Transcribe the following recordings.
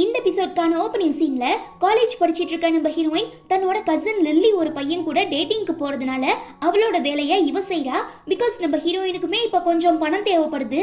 இந்த எபிசோட்கான ஓப்பனிங் சீன்ல காலேஜ் படிச்சிட்டு இருக்க நம்ம ஹீரோயின் தன்னோட கசின் லில்லி ஒரு பையன் கூட டேட்டிங்க்கு போறதுனால அவளோட வேலையை இவ செய்யறா. பிகாஸ் நம்ம ஹீரோயினுக்குமே இப்ப கொஞ்சம் பணம் தேவைப்படுது.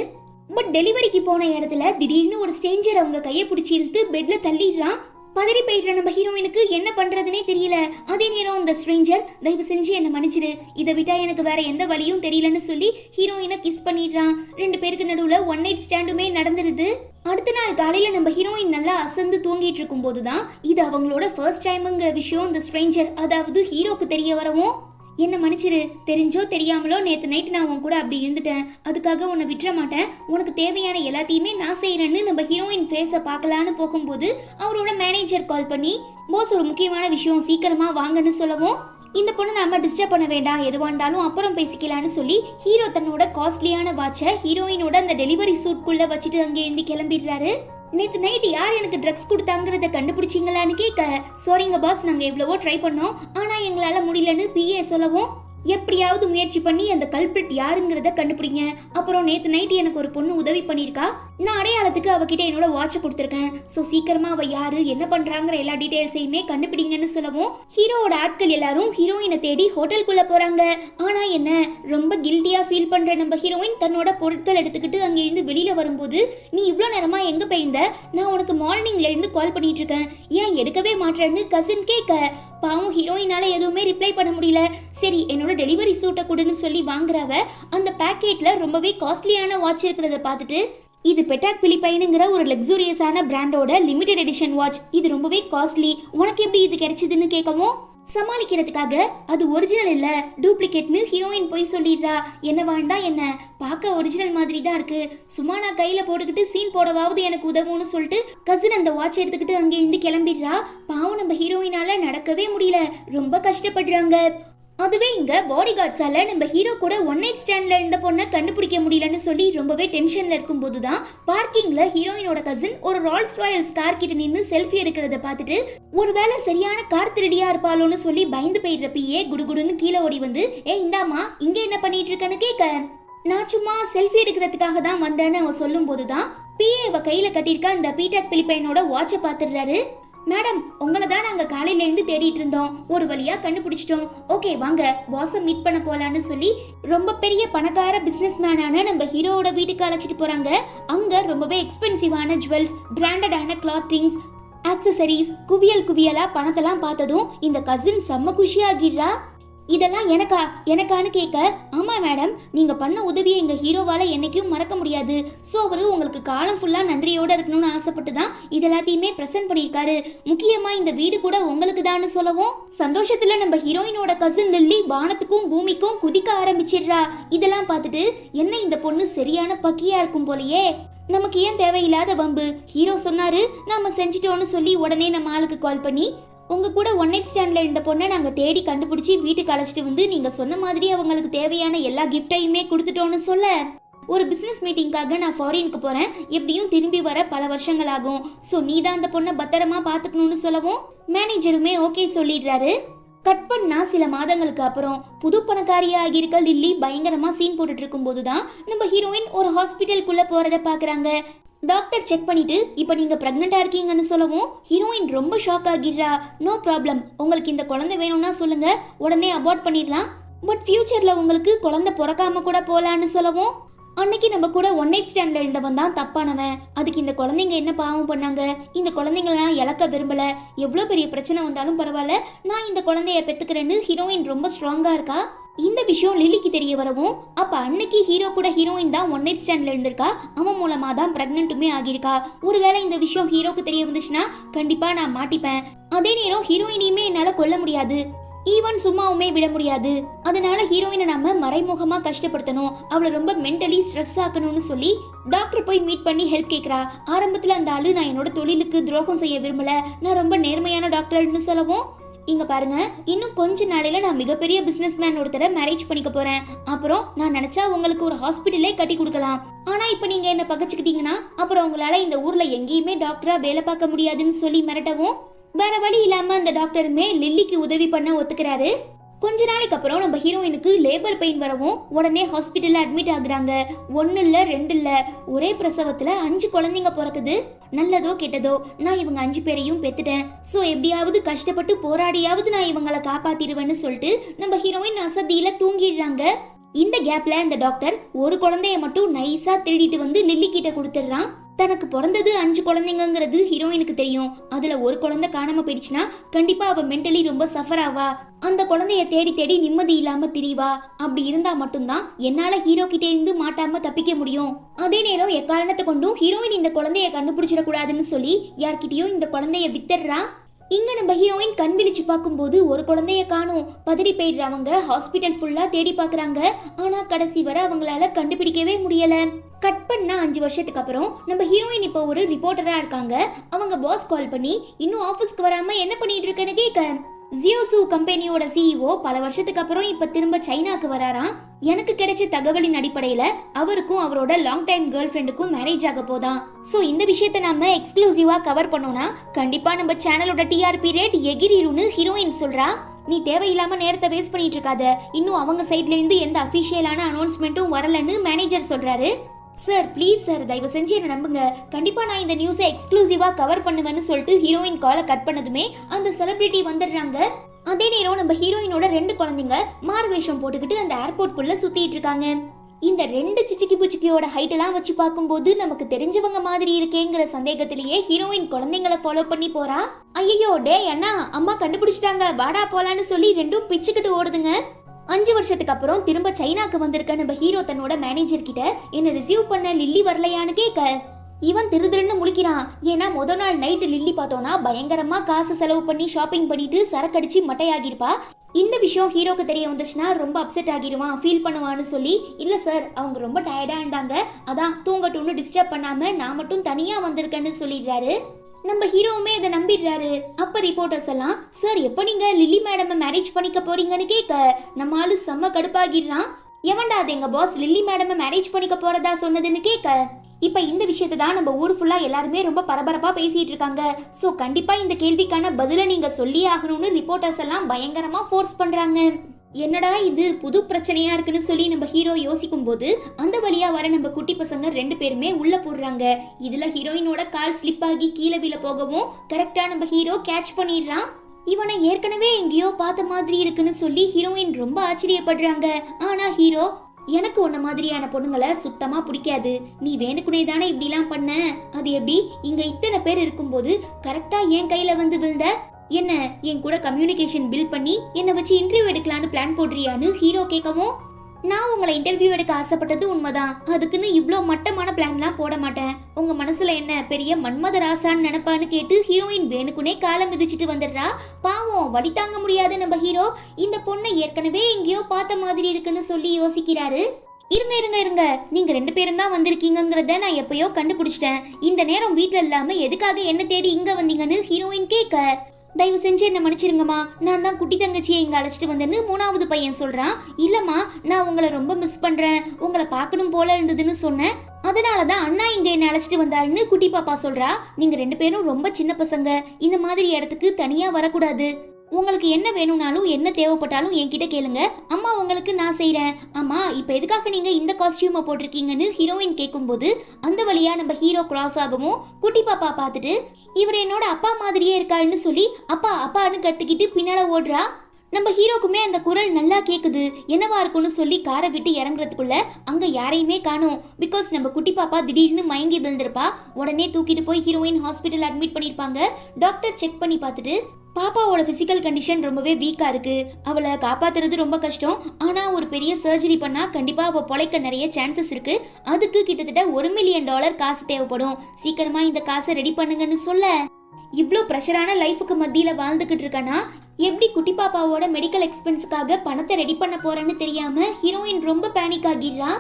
பட் டெலிவரிக்கு போன இடத்துல திடீர்னு ஒரு ஸ்ட்ரேஞ்சர் அவங்க கையை பிடிச்சி இழுத்து பெட்ல தள்ளிடுறான். பதறி போயிடுற நம்ம ஹீரோயினுக்கு என்ன பண்றதுனே தெரியல. அதே நேரம் அந்த ஸ்ட்ரேஞ்சர் தயவு செஞ்சு என்ன மன்னிச்சிடு, இதை விட்டா எனக்கு வேற எந்த வழியும் தெரியலன்னு சொல்லி ஹீரோயினை கிஸ் பண்ணிடுறான். ரெண்டு பேருக்கு நடுவுல ஒன் நைட் ஸ்டாண்டுமே நடந்துருது. அடுத்த நாள் காலையில நம்ம ஹீரோயின் நல்லா அசந்து தூங்கிட்டு இருக்கும் போதுதான் இது அவங்களோட ஃபர்ஸ்ட் டைம்ங்கிற விஷயம் இந்த ஸ்ட்ரேஞ்சர் அதாவது ஹீரோக்கு தெரிய வரவும், என்ன மன்னிச்சிரு, தெரிஞ்சோ தெரியாமலோ நேற்று நைட்டு நான் உன் கூட அப்படி இருந்துட்டேன், அதுக்காக உன்னை விட்டுற மாட்டேன், உனக்கு தேவையான எல்லாத்தையுமே நான் செய்யறேன்னு நம்ம ஹீரோயின் ஃபேஸை பார்க்கலான்னு போகும்போது அவரோட மேனேஜர் கால் பண்ணி பாஸ் ஒரு முக்கியமான விஷயம் சீக்கிரமா வாங்கன்னு சொல்லவும், இந்த பொண்ணு நாம டிஸ்டர்ப் பண்ண வேண்டாம், எதுவாக இருந்தாலும் அப்புறம் பேசிக்கலான்னு சொல்லி ஹீரோ தன்னோட காஸ்ட்லியான வாட்சை ஹீரோயினோட அந்த டெலிவரி சூட்குள்ள வச்சுட்டு அங்கே இருந்து கிளம்பிடுறாரு. நேற்று நைட்டு யார் எனக்கு ட்ரக்ஸ் கொடுத்தாங்கிறத கண்டுபிடிச்சிங்களான்னு கேட்க, சாரிங்க பாஸ், நாங்கள் எவ்வளவோ ட்ரை பண்ணோம் ஆனால் எங்களால் முடியலன்னு பிஏ சொல்லவும், எப்படியாவது முயற்சி பண்ணி அந்த கல்பிரிட் யாருங்கிறத கண்டுபிடிங்க. அப்புறம் நேற்று நைட்டு எனக்கு ஒரு பொண்ணு உதவி பண்ணியிருக்கா, நான் அடையாளத்துக்கு அவகிட்ட என்னோட வாட்சை கொடுத்துருக்கேன், ஸோ சீக்கிரமா அவ யாரு என்ன பண்றாங்கிற எல்லா டீடைல்ஸையுமே கண்டுபிடிங்கன்னு சொல்லவும், ஹீரோவோட ஆட்கள் எல்லாரும் ஹீரோயினை தேடி ஹோட்டலுக்குள்ள போறாங்க. ஆனா என்ன, ரொம்ப கில்ட்டியா ஃபீல் பண்ற நம்ம ஹீரோயின் தன்னோட பொருட்கள் எடுத்துக்கிட்டு அங்கே இருந்து வெளியில வரும்போது, நீ இவ்வளோ நேரமா எங்க போயிருந்த, நான் உனக்கு மார்னிங்ல இருந்து கால் பண்ணிட்டு இருக்கேன், ஏன் எடுக்கவே மாட்டேன்னு கசின் கேட்க, பாவம் ஹீரோயினால எதுவுமே ரிப்ளை பண்ண முடியல. சரி என்னோட டெலிவரி சூட்டை கொடுன்னு சொல்லி வாங்குறவ அந்த பேக்கெட்ல ரொம்பவே காஸ்ட்லியான வாட்ச் இருக்கிறத பார்த்துட்டு, இது பெட்டாக் பிலிப்பைனுங்கிற ஒரு லக்ஸூரியஸான பிராண்டோட லிமிடெட் எடிஷன் வாட்ச், இது ரொம்பவே காஸ்ட்லி, உனக்கு எப்படி இது கிடைச்சதுன்னு கேட்கவும், சமாளிக்கிறதுக்காக அது ஒரிஜினல் இல்ல டூப்ளிகேட்னு ஹீரோயின் போய் சொல்லிடுறா. என்ன வேண்டா என்ன, பார்க்க ஒரிஜினல் மாதிரி தான் இருக்கு, சும்மா நான் கையில போட்டுக்கிட்டு சீன் போடவாவது எனக்கு உதவும்னு சொல்லிட்டு கசின் அந்த வாட்ச் எடுத்துக்கிட்டு அங்கே இருந்து கிளம்பிடுறா. பாவம் நம்ம ஹீரோயினால நடக்கவே முடியல, ரொம்ப கஷ்டப்படுறாங்க. அதுவே இங்க பாடி கார்ட்ஸால நம்ம ஹீரோ கூட ஒன் நைட் ஸ்டாண்ட்ல இருந்த பொண்ணை கண்டுபிடிக்க முடியலன்னு சொல்லி ரொம்பவே டென்ஷன்ல இருக்கும் போதுதான் பார்க்கிங்ல ஹீரோயினோட கசின் ஒரு ரால்ஸ் ராயல்ஸ் கார் கிட்ட நின்று செல்ஃபி எடுக்கிறத பார்த்துட்டு, ஒருவேளை சரியான கார் திருடியா இருப்பாளோன்னு சொல்லி பயந்து போயிடுற பிஏ குடுகுடுன்னு கீழே ஓடி வந்து, இந்தாமா இங்க என்ன பண்ணிட்டு இருக்கன்னு கேட்க, நான் சும்மா செல்ஃபி எடுக்கிறதுக்காக தான் வந்தேன்னு அவ சொல்லும் போதுதான் பிஏ அவ கையில கட்டியிருக்க அந்த பீட்டாக் பிலிப்பைனோட வாட்சை பார்த்துடுறாரு. மேடம், உங்களை தான் நாங்கள் காலையில இருந்து தேடிட்டு இருந்தோம், ஒரு வழியா கண்டுபிடிச்சிட்டோம், ஓகே வாங்க பாஸை மீட் பண்ண போலான்னு சொல்லி ரொம்ப பெரிய பணக்கார பிசினஸ் மேனான நம்ம ஹீரோவோட வீட்டுக்கு அழைச்சிட்டு போறாங்க. அங்க ரொம்பவே எக்ஸ்பென்சிவான ஜுவல்ஸ், பிராண்டடான கிளாத்திங்ஸ், ஆக்சசரிஸ், குவியல் குவியலா பணத்தெல்லாம் பார்த்ததும் இந்த கசின் செம்ம குஷியாகிடுறா. இதெல்லாம் எனக்கான்னு கேட்க, ஆமா மேடம், நீங்க பண்ண உதவியை எங்க ஹீரோவால என்னைக்கும் மறக்க முடியாது, ஸோ அவரு உங்களுக்கு காலம் ஃபுல்லா நன்றியோட இருக்கணும்னு ஆசைப்பட்டு தான் இதெல்லாத்தையுமே பிரசன்ட் பண்ணியிருக்காரு, முக்கியமா இந்த வீடு கூட உங்களுக்கு தான்னு சொல்லவும், சந்தோஷத்துல நம்ம ஹீரோயினோட கசின் லில்லி வானத்துக்கும் பூமிக்கும் குதிக்க ஆரம்பிச்சிடுறா. இதெல்லாம் பார்த்துட்டு, என்ன இந்த பொண்ணு சரியான பக்கியா இருக்கும் போலயே, நமக்கு ஏன் தேவையில்லாத வம்பு, ஹீரோ சொன்னாரு நாம செஞ்சிட்டோம்னு சொல்லி உடனே நம்ம ஆளுக்கு கால் பண்ணி, உங்க கூட ஒன் நைட் ஸ்டாண்ட்ல இருந்த பொண்ணை நாங்க தேடி கண்டுபிடிச்சி வீட்டுக்கு அழைச்சிட்டு வந்து நீங்க சொன்ன மாதிரி அவங்களுக்கு தேவையான எல்லா கிஃப்டையுமே கொடுத்துட்டோம்னு சொல்ல, ஒரு பிசினஸ் மீட்டிங்காக நான் ஃபாரினுக்கு போறேன், எப்படியும் திரும்பி வர பல வருஷங்கள் ஆகும், ஸோ நீ தான் அந்த பொண்ணை பத்திரமா பாத்துக்கணும்னு சொல்லவும் மேனேஜருமே ஓகே சொல்லிடுறாரு. கட் பண்ணா சில மாதங்களுக்கு அப்புறம் புது பணக்காரியா ஆகியிருக்க லில்லி பயங்கரமா சீன் போட்டுட்டு இருக்கும் போதுதான் நம்ம ஹீரோயின் ஒரு ஹாஸ்பிட்டலுக்குள்ள போறத பாக்குறாங்க. டாக்டர் செக் பண்ணிட்டு இப்போ நீங்க பிரெக்னெண்டா இருக்கீங்கன்னு சொல்லவும் ஹீரோயின் ரொம்ப ஷாக் ஆகிடுறா. நோ ப்ராப்ளம், உங்களுக்கு இந்த குழந்தை வேணும்னா சொல்லுங்க, உடனே அபார்ட் பண்ணிடலாம், பட் ஃபியூச்சர்ல உங்களுக்கு குழந்தை பிறக்காம கூட போலான்னு சொல்லவும், அன்னைக்கு நம்ம கூட ஒன் நைட் ஸ்டாண்ட்ல இருந்தவன் தான் தப்பானவன், அதுக்கு இந்த குழந்தைங்க என்ன பாவம் பண்ணாங்க, இந்த குழந்தைங்கள நான் இழக்க விரும்பல, எவ்வளோ பெரிய பிரச்சனை வந்தாலும் பரவாயில்ல, நான் இந்த குழந்தைய பெத்துக்கிறேன்னு ஹீரோயின் ரொம்ப ஸ்ட்ராங்கா இருக்கா. இந்த விஷயம் லில்லிக்கு தெரிய வரவும், அப்ப அன்னைக்கு ஹீரோ கூட ஹீரோயின் தான் ஒன் நைட் ஸ்டாண்ட்ல இருந்திருக்கா, அவன் மூலமா தான் பிரெக்னென்ட்டுமே ஆகியிருக்கா. ஒருவேளை இந்த விஷயம் ஹீரோக்கு தெரிய வந்துச்சுன்னா கண்டிப்பா நான் மாட்டிப்பேன். அதே நேரம் ஹீரோயினையுமே என்னால கொல்ல முடியாது, ஈவன் சும்மாவுமே விட முடியாது, அதனால ஹீரோயினை நாம மறைமுகமா கஷ்டப்படுத்தணும், அவளை ரொம்ப மென்டலி ஸ்ட்ரெஸ் ஆக்கணும்னு சொல்லி டாக்டர் போய் மீட் பண்ணி ஹெல்ப் கேட்கிறா. ஆரம்பத்துல அந்த ஆளு நான் என்னோட தொழிலுக்கு துரோகம் செய்ய விரும்பல, நான் ரொம்ப நேர்மையான டாக்டர்னு சொல்லவும், இங்க பாருங்க, இன்னும் கொஞ்ச நாளையில நான் மிகப்பெரிய பிசினஸ் மேன் ஒருத்தரை மேரேஜ் பண்ணிக்க போறேன், அப்புறம் நான் நினைச்சா உங்களுக்கு ஒரு ஹாஸ்பிட்டலே கட்டி கொடுக்கலாம், ஆனா இப்ப நீங்க என்ன பகச்சுக்கிட்டீங்கன்னா அப்புறம் உங்களால இந்த ஊர்ல எங்கேயுமே டாக்டரா வேலை பார்க்க முடியாதுன்னு சொல்லி மிரட்டவும், வேற வழி இல்லாம அந்த டாக்டருமே லில்லிக்கு உதவி பண்ண ஒத்துக்கிறாரு. கொஞ்ச நாளைக்கு அப்புறம் நம்ம ஹீரோயினுக்கு லேபர் பெயின் வரவும் உடனே ஹாஸ்பிட்டல்ல அட்மிட் ஆகுறாங்க. 1 இல்ல 2 இல்ல, ஒரே பிரசவத்துல 5 குழந்தைங்க பிறக்குது. நல்லதோ கெட்டதோ நான் இவங்க 5 பேரையும் பெத்துட்டேன். சோ எப்படியாவது கஷ்டப்பட்டு போராடியாவது நான் இவங்களை காப்பாத்திடுவேன்னு சொல்லிட்டு நம்ம ஹீரோயின் அசதியில தூங்கிடுறாங்க. இந்த கேப்ல இந்த டாக்டர் ஒரு குழந்தைய மட்டும் நைஸா திருடிட்டு வந்து லில்லி கிட்ட கொடுத்துடுறான். தனக்கு பிறந்தது 5 குழந்தைங்கிறது ஹீரோயினுக்கு தெரியும். அதுல ஒரு குழந்தை காணாம போயிடுச்சுன்னா கண்டிப்பா அவ மென்டலி ரொம்ப சஃபர் ஆவா. அந்த குழந்தைய தேடி தேடி நிம்மதி இல்லாம திரிவா. அப்படி இருந்தா மட்டும்தான் என்னால ஹீரோ கிட்டே இருந்து மாட்டாம தப்பிக்க முடியும். அதே நேரம் எக்காரணத்தை கொண்டும் ஹீரோயின் இந்த குழந்தைய கண்டுபிடிச்சிடக்கூடாதுன்னு சொல்லி யார்கிட்டயும் இந்த குழந்தைய வித்துடுறா. இங்க நம்ம ஹீரோயின் கண் விழிச்சு பார்க்கும்போது ஒரு குழந்தைய காணோம். பதறி போயிடுறவங்க ஹாஸ்பிட்டல் ஃபுல்லா தேடி பாக்குறாங்க. ஆனா கடைசி வரை அவங்களால கண்டுபிடிக்கவே முடியல. கட் பண்ணா 5 வருஷத்துக்கு அப்புறம் நம்ம ஹீரோயின் இப்போ ஒரு ரிப்போர்ட்டரா இருக்காங்க. அவங்க பாஸ் கால் பண்ணி இன்னும் ஆபீஸ்க்கு வராம என்ன பண்ணிட்டு இருக்கேன்னு கேட்க, ஜியோசூ கம்பெனியோட சிஇஓ பல வருஷத்துக்கு அப்புறம் இப்ப திரும்ப சைனாக்கு வராராம். எனக்கு கிடைச்ச தகவலின் அடிப்படையில அவருக்கும் அவரோட லாங் டைம் கேர்ள் ஃப்ரெண்டுக்கும் மேரேஜ் ஆக போதான். சோ இந்த விஷயத்தை நாம எக்ஸ்க்ளூசிவா கவர் பண்ணோம்னா கண்டிப்பா நம்ம சேனலோட டிஆர்பி ரேட் எகிரிருன்னு ஹீரோயின் சொல்றா. நீ தேவையில்லாம நேரத்தை வேஸ்ட் பண்ணிட்டு இருக்காத, இன்னும் அவங்க சைட்ல இருந்து எந்த அபிஷியலான அனௌன்ஸ்மெண்ட்டும் வரலன்னு மேனேஜர் சொல்றாரு. சார் ப்ளீஸ் சார், தயவு செஞ்சு என்ன நம்புங்க, கண்டிப்பா நான் இந்த நியூஸை எக்ஸ்க்ளூசிவா கவர் பண்ணுவேன்னு சொல்லிட்டு ஹீரோயின் காலை கட் பண்ணதுமே அந்த செலிபிரிட்டி வந்துடுறாங்க. அதே நேரம் நம்ம ஹீரோயினோட 2 குழந்தைங்க மாறு வேஷம் போட்டுக்கிட்டு அந்த ஏர்போர்ட்குள்ள சுத்திட்டு இருக்காங்க. இந்த 2 சிச்சிக்கி புச்சிக்கியோட ஹைட் எல்லாம் வச்சு பார்க்கும்போது நமக்கு தெரிஞ்சவங்க மாதிரி இருக்கேங்கிற சந்தேகத்திலேயே ஹீரோயின் குழந்தைங்களை ஃபாலோ பண்ணி போறா. ஐயோ டே அண்ணா, அம்மா கண்டுபிடிச்சிட்டாங்க, வாடா போலான்னு சொல்லி 2ம் பிச்சுக்கிட்டு ஓடுதுங்க. 5 வருஷத்துக்கு அப்புறம் திரும்ப சைனாக்கு வந்திருக்க நம்ம ஹீரோ தன்னோட மேனேஜர் கிட்ட என்ன ரிசீவ் பண்ண லில்லி வரலையான்னு கேட்க, இவன் திருன்னு முழிக்கிறான். ஏன்னா முத நாள் நைட்டு லில்லி பார்த்தோன்னா பயங்கரமா காசு செலவு பண்ணி ஷாப்பிங் பண்ணிட்டு சரக்கடிச்சு மட்டையாகிருப்பா. இந்த விஷயம் ஹீரோக்கு தெரிய வந்துச்சுன்னா ரொம்ப அப்செட் ஆகிடுவான், ஃபீல் பண்ணுவான்னு சொல்லி, இல்ல சார் அவங்க ரொம்ப டயர்டா இருந்தாங்க, அதான் தூங்கட்டும்னு டிஸ்டர்ப் பண்ணாம நான் மட்டும் தனியா வந்திருக்கேன்னு சொல்லிடுறாரு. நம்ம ஹீரோவுமே இதை நம்பிடுறாரு. அப்ப ரிப்போர்ட்டர்ஸ் எல்லாம், சார் எப்போ நீங்க லில்லி மேடம் மேரேஜ் பண்ணிக்க போறீங்கன்னு கேட்க நம்ம ஆளு செம்ம கடுப்பாகிடுறான். எவன்டா அது எங்க பாஸ் லில்லி மேடம் மேரேஜ் பண்ணிக்க போறதா சொன்னதுன்னு கேட்க, இப்ப இந்த விஷயத்தை தான் நம்ம ஊர் ஃபுல்லா எல்லாருமே ரொம்ப பரபரப்பா பேசிட்டு இருக்காங்க. சோ கண்டிப்பா இந்த கேள்விக்கான பதில நீங்க சொல்லியே ஆகணும்னு ரிப்போர்ட்டர்ஸ் எல்லாம் பயங்கரமா ஃபோர்ஸ் பண்றாங்க. என்னடா இது புது பிரச்சனையா இருக்குன்னு சொல்லி நம்ம ஹீரோ யோசிக்கும் போது அந்த வழியா வர நம்ம குட்டி பசங்க 2 பேருமே உள்ள போடுறாங்க. இதுல ஹீரோயினோட கால் ஸ்லிப் ஆகி கீழே விழ போகவும் கரெக்டா நம்ம ஹீரோ கேட்ச் பண்ணிடுறான். இவனை ஏற்கனவே எங்கேயோ பார்த்த மாதிரி இருக்குன்னு சொல்லி ஹீரோயின் ரொம்ப ஆச்சரியப்படுறாங்க. ஆனா ஹீரோ, எனக்கு உன்ன மாதிரியான பொண்ணுங்களை சுத்தமா பிடிக்காது, நீ வேணுக்குனே தானே இப்படிலாம் பண்ண, அது எப்படி இங்க இத்தனை பேர் இருக்கும்போது கரெக்டா என் கையில வந்து விழுந்த, என்ன என் கூட கம்யூனிகேஷன் பில் பண்ணி என்னை வச்சு இன்டர்வியூ எடுக்கலான்னு பிளான் போடுறியான்னு ஹீரோ கேட்கவும், நான் உங்களை இன்டர்வியூ எடுக்க ஆசைப்பட்டது உண்மைதான், அதுக்குன்னு இவ்வளோ மட்டமான பிளான்லாம் போட மாட்டேன், உங்க மனசுல என்ன பெரிய மன்மத ராசான்னு நினைப்பான்னு கேட்டு ஹீரோயின் வேணுக்குனே காலம் மிதிச்சிட்டு வந்துடுறா. பாவம் வழி தாங்க முடியாது நம்ம ஹீரோ, இந்த பொண்ணை ஏற்கனவே எங்கேயோ பார்த்த மாதிரி இருக்குன்னு சொல்லி யோசிக்கிறாரு. இருங்க இருங்க இருங்க, நீங்க 2 பேரும் தான் வந்திருக்கீங்கிறத நான் எப்பயோ கண்டுபிடிச்சிட்டேன், இந்த நேரம் வீட்டுல இல்லாம எதுக்காக என்ன தேடி இங்க வந்தீங்கன்னு ஹீரோயின் கேட்க, தயவு செஞ்சு என்ன மன்னிச்சிருங்கம்மா, நான் தான் குட்டி தங்கச்சியை இங்க அழைச்சிட்டு வந்தேன்னு 3வது பையன் சொல்றான். இல்லம்மா, நான் உங்களை ரொம்ப மிஸ் பண்றேன், உங்களை பார்க்கணும் போல இருந்ததுன்னு சொன்னேன், அதனாலதான் அண்ணா இங்க என்ன அழைச்சிட்டு வந்தாருன்னு குட்டி பாப்பா சொல்றா. நீங்க 2 பேரும் ரொம்ப சின்ன பசங்க, இந்த மாதிரி இடத்துக்கு தனியா வரக்கூடாது, உங்களுக்கு என்ன வேணும்னாலும் என்ன தேவைப்பட்டாலும் என்கிட்ட கேளுங்க, அம்மா உங்களுக்கு நான் செய்யறேன். அம்மா இப்ப எதுக்காக நீங்க இந்த காஸ்டியூமை போட்டிருக்கீங்கன்னு ஹீரோயின் கேட்கும்போது அந்த வழியா நம்ம ஹீரோ கிராஸ் ஆகவும் குட்டி பாப்பா பார்த்துட்டு இவர் என்னோட அப்பா மாதிரியே இருக்காருன்னு சொல்லி அப்பா அப்பான்னு கத்துக்கிட்டு பின்னால ஓடுறா. நம்ம ஹீரோக்குமே அந்த குரல் நல்லா கேக்குது, என்னவா இருக்கும்னு சொல்லி காரை விட்டு இறங்குறதுக்குள்ள அங்க யாரையுமே காணோம். பிகாஸ் நம்ம குட்டி பாப்பா திடீர்னு மயங்கி விழுந்திருப்பா. உடனே தூக்கிட்டு போய் ஹீரோயின் ஹாஸ்பிட்டல் அட்மிட் பண்ணிருப்பாங்க. டாக்டர் செக் பண்ணி பார்த்துட்டு பாப்பாவோட பிசிக்கல் கண்டிஷன் ரொம்பவே வீக்கா இருக்கு, அவளை காப்பாத்துறது ரொம்ப கஷ்டம், ஆனா ஒரு பெரிய சர்ஜரி பண்ணா கண்டிப்பா அவ பொழைக்க நிறைய சான்சஸ் இருக்கு, அதுக்கு கிட்டத்தட்ட $1 மில்லியன் காசு தேவைப்படும், சீக்கிரமா இந்த காசை ரெடி பண்ணுங்கன்னு சொல்ல, இவ்ளோ பிரஷரான லைஃபுக்கு மத்தியில வாழ்ந்துகிட்டு இருக்கனா எப்படி குட்டி பாப்பாவோட மெடிக்கல் எக்ஸ்பென்ஸுக்காக பணத்தை ரெடி பண்ண போறேன்னு தெரியாம ஹீரோயின் ரொம்ப பேனிக் ஆகிடுறா.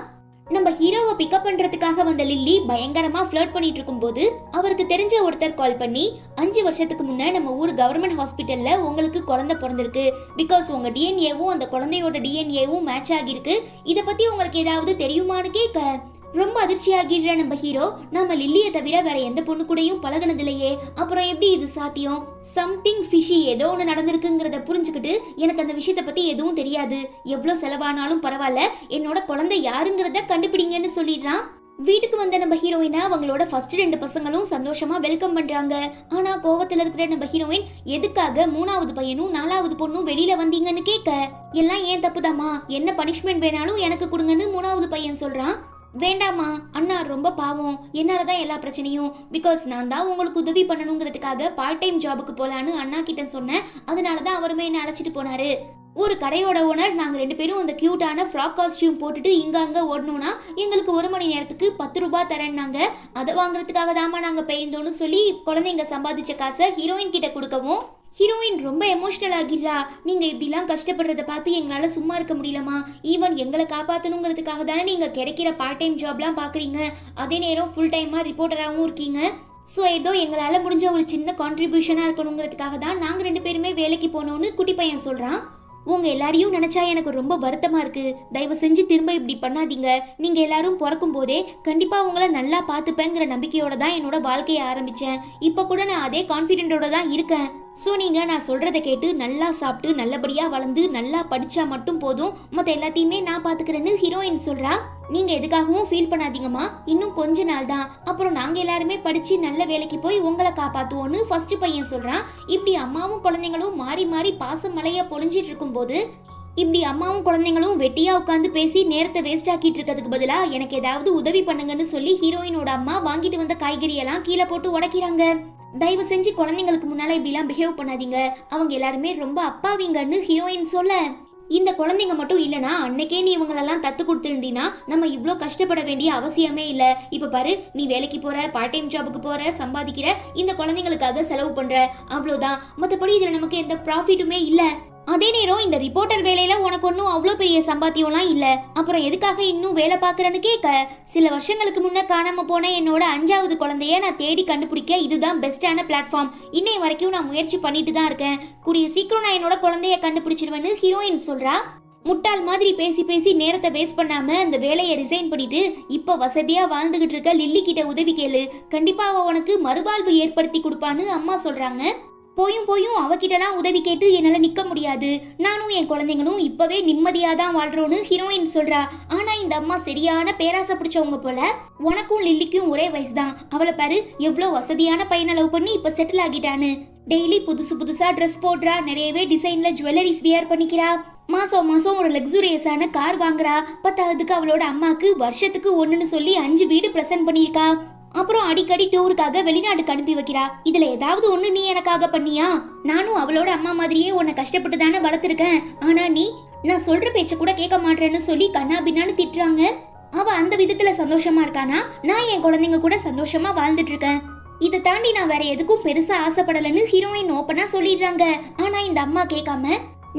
நம்ம ஹீரோவை பிக்கப் பண்றதுக்காக வந்த லில்லி பயங்கரமா ஃப்ளர்ட் பண்ணிட்டு இருக்கும்போது அவருக்கு தெரிஞ்ச ஒருத்தர் கால் பண்ணி 5 வருஷத்துக்கு முன்ன நம்ம ஊர் கவர்மெண்ட் ஹாஸ்பிட்டல்ல உங்களுக்கு குழந்தை பிறந்திருக்கு, பிகாஸ் உங்க டிஎன்ஏவும் அந்த குழந்தையோட டிஎன்ஏவும் மேட்ச் ஆகிருக்கு, இத பத்தி உங்களுக்கு ஏதாவது தெரியுமான்னு கேட்க, ரொம்ப அதிர்ச்சி ஆகிடுற நம்ம ஹீரோ நம்ம லில்லியை தவிர வேற எந்த பொண்ணு கூடயும் பழகுனது இல்லையே, அப்புறம் எப்படி இது சாத்தியம்? சம்திங் ஃபிஷி ஏதோ ஒன்று நடந்திருக்குங்கிறத புரிஞ்சுக்கிட்டு எனக்கு அந்த விஷயத்த பத்தி எதுவும் தெரியாது, எவ்வளவு செலவானாலும் பரவாயில்ல, என்னோட குழந்தை யாருங்கிறத கண்டுபிடிங்கன்னு சொல்லிடுறான். வீட்டுக்கு வந்த நம்ம ஹீரோயினை அவங்களோட ஃபர்ஸ்ட் 2 பசங்களும் சந்தோஷமா வெல்கம் பண்றாங்க. ஆனா கோவத்துல இருக்கிற நம்ம ஹீரோயின் எதுக்காக 3வது பையனும் 4வது பொண்ணும் வெளியில வந்தீங்கன்னு கேட்க, எல்லாம் ஏன் தப்புதாமா, என்ன பனிஷ்மெண்ட் வேணாலும் எனக்கு கொடுங்கன்னு 3வது பையன் சொல்றான். வேண்டாமா அண்ணா, ரொம்ப பாவம், என்னாலதான் எல்லா பிரச்சனையும், பிகாஸ் நான் தான் உங்களுக்கு உதவி பண்ணணுங்கிறதுக்காக பார்ட் டைம் ஜாபுக்கு போலான்னு அண்ணா கிட்ட சொன்னேன், அதனாலதான் அவருமே என்ன அழைச்சிட்டு போனாரு. ஒரு கடையோட ஓனர் நாங்க 2 பேரும் அந்த கியூட்டான ஃப்ராக் காஸ்டியூம் போட்டுட்டு இங்க அங்க ஓடணும்னா எங்களுக்கு 1 மணி நேரத்துக்கு 10 ரூபாய் தரேன்னாங்க, அதை வாங்குறதுக்காக தாமா நாங்க பெய்ந்தோன்னு சொல்லி குழந்தைங்க சம்பாதிச்ச காசை ஹீரோயின் கிட்ட கொடுக்கவும் ஹீரோயின் ரொம்ப எமோஷனல் ஆகிடுறா. நீங்க இப்படிலாம் கஷ்டப்படுறத பார்த்து எங்களால சும்மா இருக்க முடியலமா, ஈவன் எங்களை காப்பாற்றணுங்கிறதுக்காக தானே நீங்க கிடைக்கிற பார்ட் டைம் ஜாப்லாம் பாக்குறீங்க, அதே நேரம் ஃபுல் டைமா ரிப்போர்ட்டராகவும் இருக்கீங்க, ஸோ ஏதோ எங்களால் முடிஞ்ச ஒரு சின்ன கான்ட்ரிபியூஷனாக இருக்கணுங்கிறதுக்காக தான் நாங்கள் 2 பேருமே வேலைக்கு போனோன்னு குட்டி பையன் சொல்கிறான். உங்க எல்லாரையும் நினைச்சா எனக்கு ரொம்ப வருத்தமா இருக்கு, தயவு செஞ்சு திரும்ப இப்படி பண்ணாதீங்க, நீங்க எல்லாரும் பிறக்கும் போதே கண்டிப்பா உங்களை நல்லா பார்த்துப்பேங்கிற நம்பிக்கையோட தான் என்னோட வாழ்க்கையை ஆரம்பிச்சேன், இப்ப கூட நான் அதே கான்ஃபிடென்ட்டோட தான் இருக்கேன். ஸோ நீங்கள் நான் சொல்கிறத கேட்டு நல்லா சாப்பிட்டு நல்லபடியாக வளர்ந்து நல்லா படித்தா மட்டும் போதும், மற்ற எல்லாத்தையுமே நான் பார்த்துக்கிறேன்னு ஹீரோயின் சொல்கிறா. நீங்கள் எதுக்காகவும் ஃபீல் பண்ணாதீங்கம்மா, இன்னும் கொஞ்ச நாள் தான், அப்புறம் நாங்கள் எல்லாருமே படித்து நல்ல வேலைக்கு போய் உங்களை காப்பாற்றுவோன்னு ஃபர்ஸ்ட் பையன் சொல்கிறான். இப்படி அம்மாவும் குழந்தைங்களும் மாறி மாறி பாசம் மலையாக பொழிஞ்சிட்டு இருக்கும்போது இப்படி அம்மாவும் குழந்தைங்களும் வெட்டியா உட்காந்து பேசி நேரத்தை வேஸ்ட் ஆக்கிட்டு இருக்கிறதுக்கு பதிலா எனக்கு ஏதாவது உதவி பண்ணுங்கன்னு சொல்லி ஹீரோயினோட அம்மா வாங்கிட்டு வந்த காய்கறி எல்லாம் கீழே போட்டு உடைக்கிறாங்க. தயவு செஞ்சு குழந்தைங்களுக்கு முன்னால இப்படிலாம் பிஹேவ் பண்ணாதீங்க, அவங்க எல்லாருமே ரொம்ப அப்பாவிங்கன்னு ஹீரோயின் சொல்ல, இந்த குழந்தைங்க மட்டும் இல்லனா அன்னைக்கே நீ இவங்களெல்லாம் தத்து கொடுத்துருந்தீனா நம்ம இவ்வளோ கஷ்டப்பட வேண்டிய அவசியமே இல்லை. இப்ப பாரு, நீ வேலைக்கு போற, பார்ட் டைம் ஜாபுக்கு போற, சம்பாதிக்கிற, இந்த குழந்தைங்களுக்காக செலவு பண்ற, அவ்வளோதான், மற்றபடி இதுல நமக்கு எந்த ப்ராஃபிட்டுமே இல்லை. அதே நேரம் இந்த ரிப்போர்ட்டர் வேலையில உனக்கு ஒன்றும் அவ்வளோ பெரிய சம்பாத்தியம்லாம் இல்லை, அப்புறம் எதுக்காக இன்னும் வேலை பார்க்குறேன்னு கேட்க, சில வருஷங்களுக்கு முன்னே காணாம போன என்னோட 5வது குழந்தைய நான் தேடி கண்டுபிடிக்க இதுதான் பெஸ்டான பிளாட்ஃபார்ம், இன்னை வரைக்கும் நான் முயற்சி பண்ணிட்டு தான் இருக்கேன், கூடிய சீக்கிரம் நான் என்னோட குழந்தைய கண்டுபிடிச்சிருவேன்னு ஹீரோயின் சொல்றா. முட்டாள் மாதிரி பேசி பேசி நேரத்தை வேஸ்ட் பண்ணாம அந்த வேலையை ரிசைன் பண்ணிட்டு இப்ப வசதியா வாழ்ந்துகிட்டு இருக்க லில்லி கிட்ட உதவி கேளு, கண்டிப்பா அவ உனக்கு மறுவாழ்வு ஏற்படுத்தி கொடுப்பான்னு அம்மா சொல்றாங்க. போயும் அவகிட்டலாம் உதவி கேட்டு என்னால நிக்க முடியாது, நானும் என் குழந்தைங்களும் இப்பவே நிம்மதியா தான் வாழ்றோன்னு ஹீரோயின் சொல்றா. ஆனா இந்த அம்மா சரியான பேராசை பிடிச்சவங்க போல. உனக்கும் லில்லிக்கும் ஒரே வயசு தான், அவளை பாரு எவ்வளோ வசதியான பையனை லவ் பண்ணி இப்ப செட்டில் ஆகிட்டான்னு, டெய்லி புதுசா ட்ரெஸ் போடுறா, நிறையவே டிசைன்ல ஜுவல்லரிஸ் வியர் பண்ணிக்கிறா, மாசம் ஒரு லக்ஸூரியஸான கார் வாங்குறா, பத்தாவதுக்கு அவளோட அம்மாக்கு வருஷத்துக்கு 1ன்னு சொல்லி 5 வீடு பிரசன்ட் பண்ணியிருக்கா, அப்புறம் அடிக்கடி டூருக்காக வெளிநாட்டுக்கு அனுப்பி வைக்கிறா. இதுல ஏதாவது ஒண்ணு நீ எனக்காக பண்ணியா? நானும் அவளோட அம்மா மாதிரியே உன்னை கஷ்டப்பட்டு தானே வளர்த்துருக்கேன், ஆனா நீ நான் சொல்ற பேச்ச கூட கேட்க மாட்டேன்னு சொல்லி கண்ணா பின்னான்னு திட்டுறாங்க. அவ அந்த விதத்துல சந்தோஷமா இருக்கானா, நான் என் குழந்தைங்க கூட சந்தோஷமா வாழ்ந்துட்டு இருக்கேன், இதை தாண்டி நான் வேற எதுக்கும் பெருசா ஆசைப்படலன்னு ஹீரோயின் ஓப்பனா சொல்லிடுறாங்க. ஆனா இந்த அம்மா கேட்காம,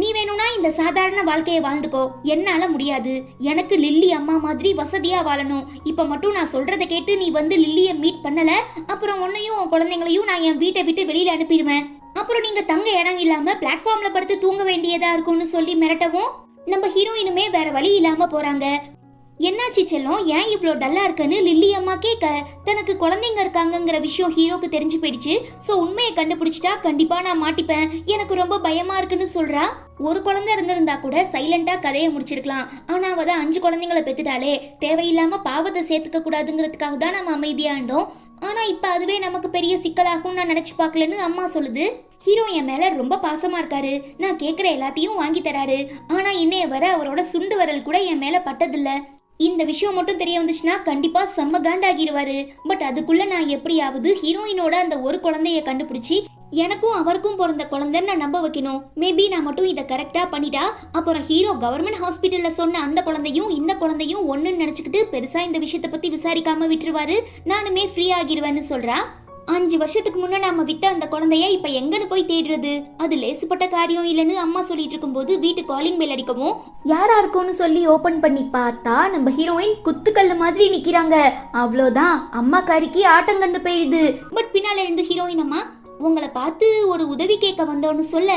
நீ வேணும்னா இந்த சாதாரண வாழ்க்கையை வாழ்ந்துக்கோ, என்னால முடியாது, எனக்கு லில்லி அம்மா மாதிரி வசதியா வாழணும், இப்ப மட்டும் நான் சொல்றதை கேட்டு நீ வந்து லில்லிய மீட் பண்ணல, அப்புறம் உன்னையும் உன் குழந்தைங்களையும் நான் என் வீட்டை விட்டு வெளியில அனுப்பிடுவேன், அப்புறம் நீங்க தங்க இடம் இல்லாம பிளாட்ஃபார்ம்ல படுத்து தூங்க வேண்டியதா இருக்கும்னு சொல்லி மிரட்டவும் நம்ம ஹீரோயினுமே வேற வழி இல்லாம போறாங்க. என்னாச்சு செல்லம், ஏன் இவ்வளோ டல்லா இருக்குன்னு லில்லி அம்மா கேட்க, தனக்கு குழந்தைங்க இருக்காங்கங்கிற விஷயம் ஹீரோக்கு தெரிஞ்சு போயிடுச்சு, ஸோ உண்மையை கண்டுபிடிச்சிட்டா கண்டிப்பா நான் மாட்டிப்பேன், எனக்கு ரொம்ப பயமா இருக்குன்னு சொல்றா. ஒரு குழந்தை இருந்திருந்தா கூட சைலண்டா கதையை முடிச்சிருக்கலாம், ஆனா அவ தான் 5 குழந்தைங்களை பெத்துட்டாலே, தேவையில்லாம பாவத்தை சேர்த்துக்க கூடாதுங்கிறதுக்காக தான் நம்ம அமைதியா இருந்தோம், ஆனா இப்ப அதுவே நமக்கு பெரிய சிக்கலாகும் நான் நினைச்சு பார்க்கலன்னு அம்மா சொல்லுது. ஹீரோ என் மேல ரொம்ப பாசமா இருக்காரு, நான் கேட்கிற எல்லாத்தையும் வாங்கி தராரு, ஆனா இன்னைய வர அவரோட சுண்டு வரல் கூட என் மேல பட்டதில்ல, இந்த விஷயம் மட்டும் தெரிய வந்துச்சுன்னா கண்டிப்பா செம்ம காண்டாகிடுவாரு, பட் அதுக்குள்ள நான் எப்படியாவது ஹீரோயினோட அந்த ஒரு குழந்தைய கண்டுபிடிச்சி எனக்கும் அவருக்கும் பிறந்த குழந்தைன்னு நான் நம்ப வைக்கணும். மேபி நான் மட்டும் இதை கரெக்டா பண்ணிட்டா அப்புறம் ஹீரோ கவர்மெண்ட் ஹாஸ்பிட்டல்ல சொன்ன அந்த குழந்தையும் இந்த குழந்தையும் ஒண்ணுன்னு நினைச்சுக்கிட்டு பெருசா இந்த விஷயத்தை பத்தி விசாரிக்காம விட்டுருவாரு, நானுமே ஃப்ரீ ஆகிடுவேன்னு சொல்றா. 5 வருஷத்துக்கு முன்ன நாம வித்த அந்த குழந்தைய இப்ப எங்கன்னு போய் தேடுறது, அது லேசுப்பட்ட காரியம் இல்லைன்னு அம்மா சொல்லிட்டு இருக்கும்போது வீட்டு காலிங் பெல் அடிக்கவும் யாரா இருக்கும்னு சொல்லி ஓபன் பண்ணி பார்த்தா நம்ம ஹீரோயின் குத்துக்கல்ல மாதிரி நிக்கிறாங்க. அவ்வளோதான், அம்மா காரிக்கு ஆட்டம் கண்டு போயிடுது. பட் பின்னால இருந்து ஹீரோயின் அம்மா, உங்களை பார்த்து ஒரு உதவி கேட்க வந்தோன்னு சொல்ல,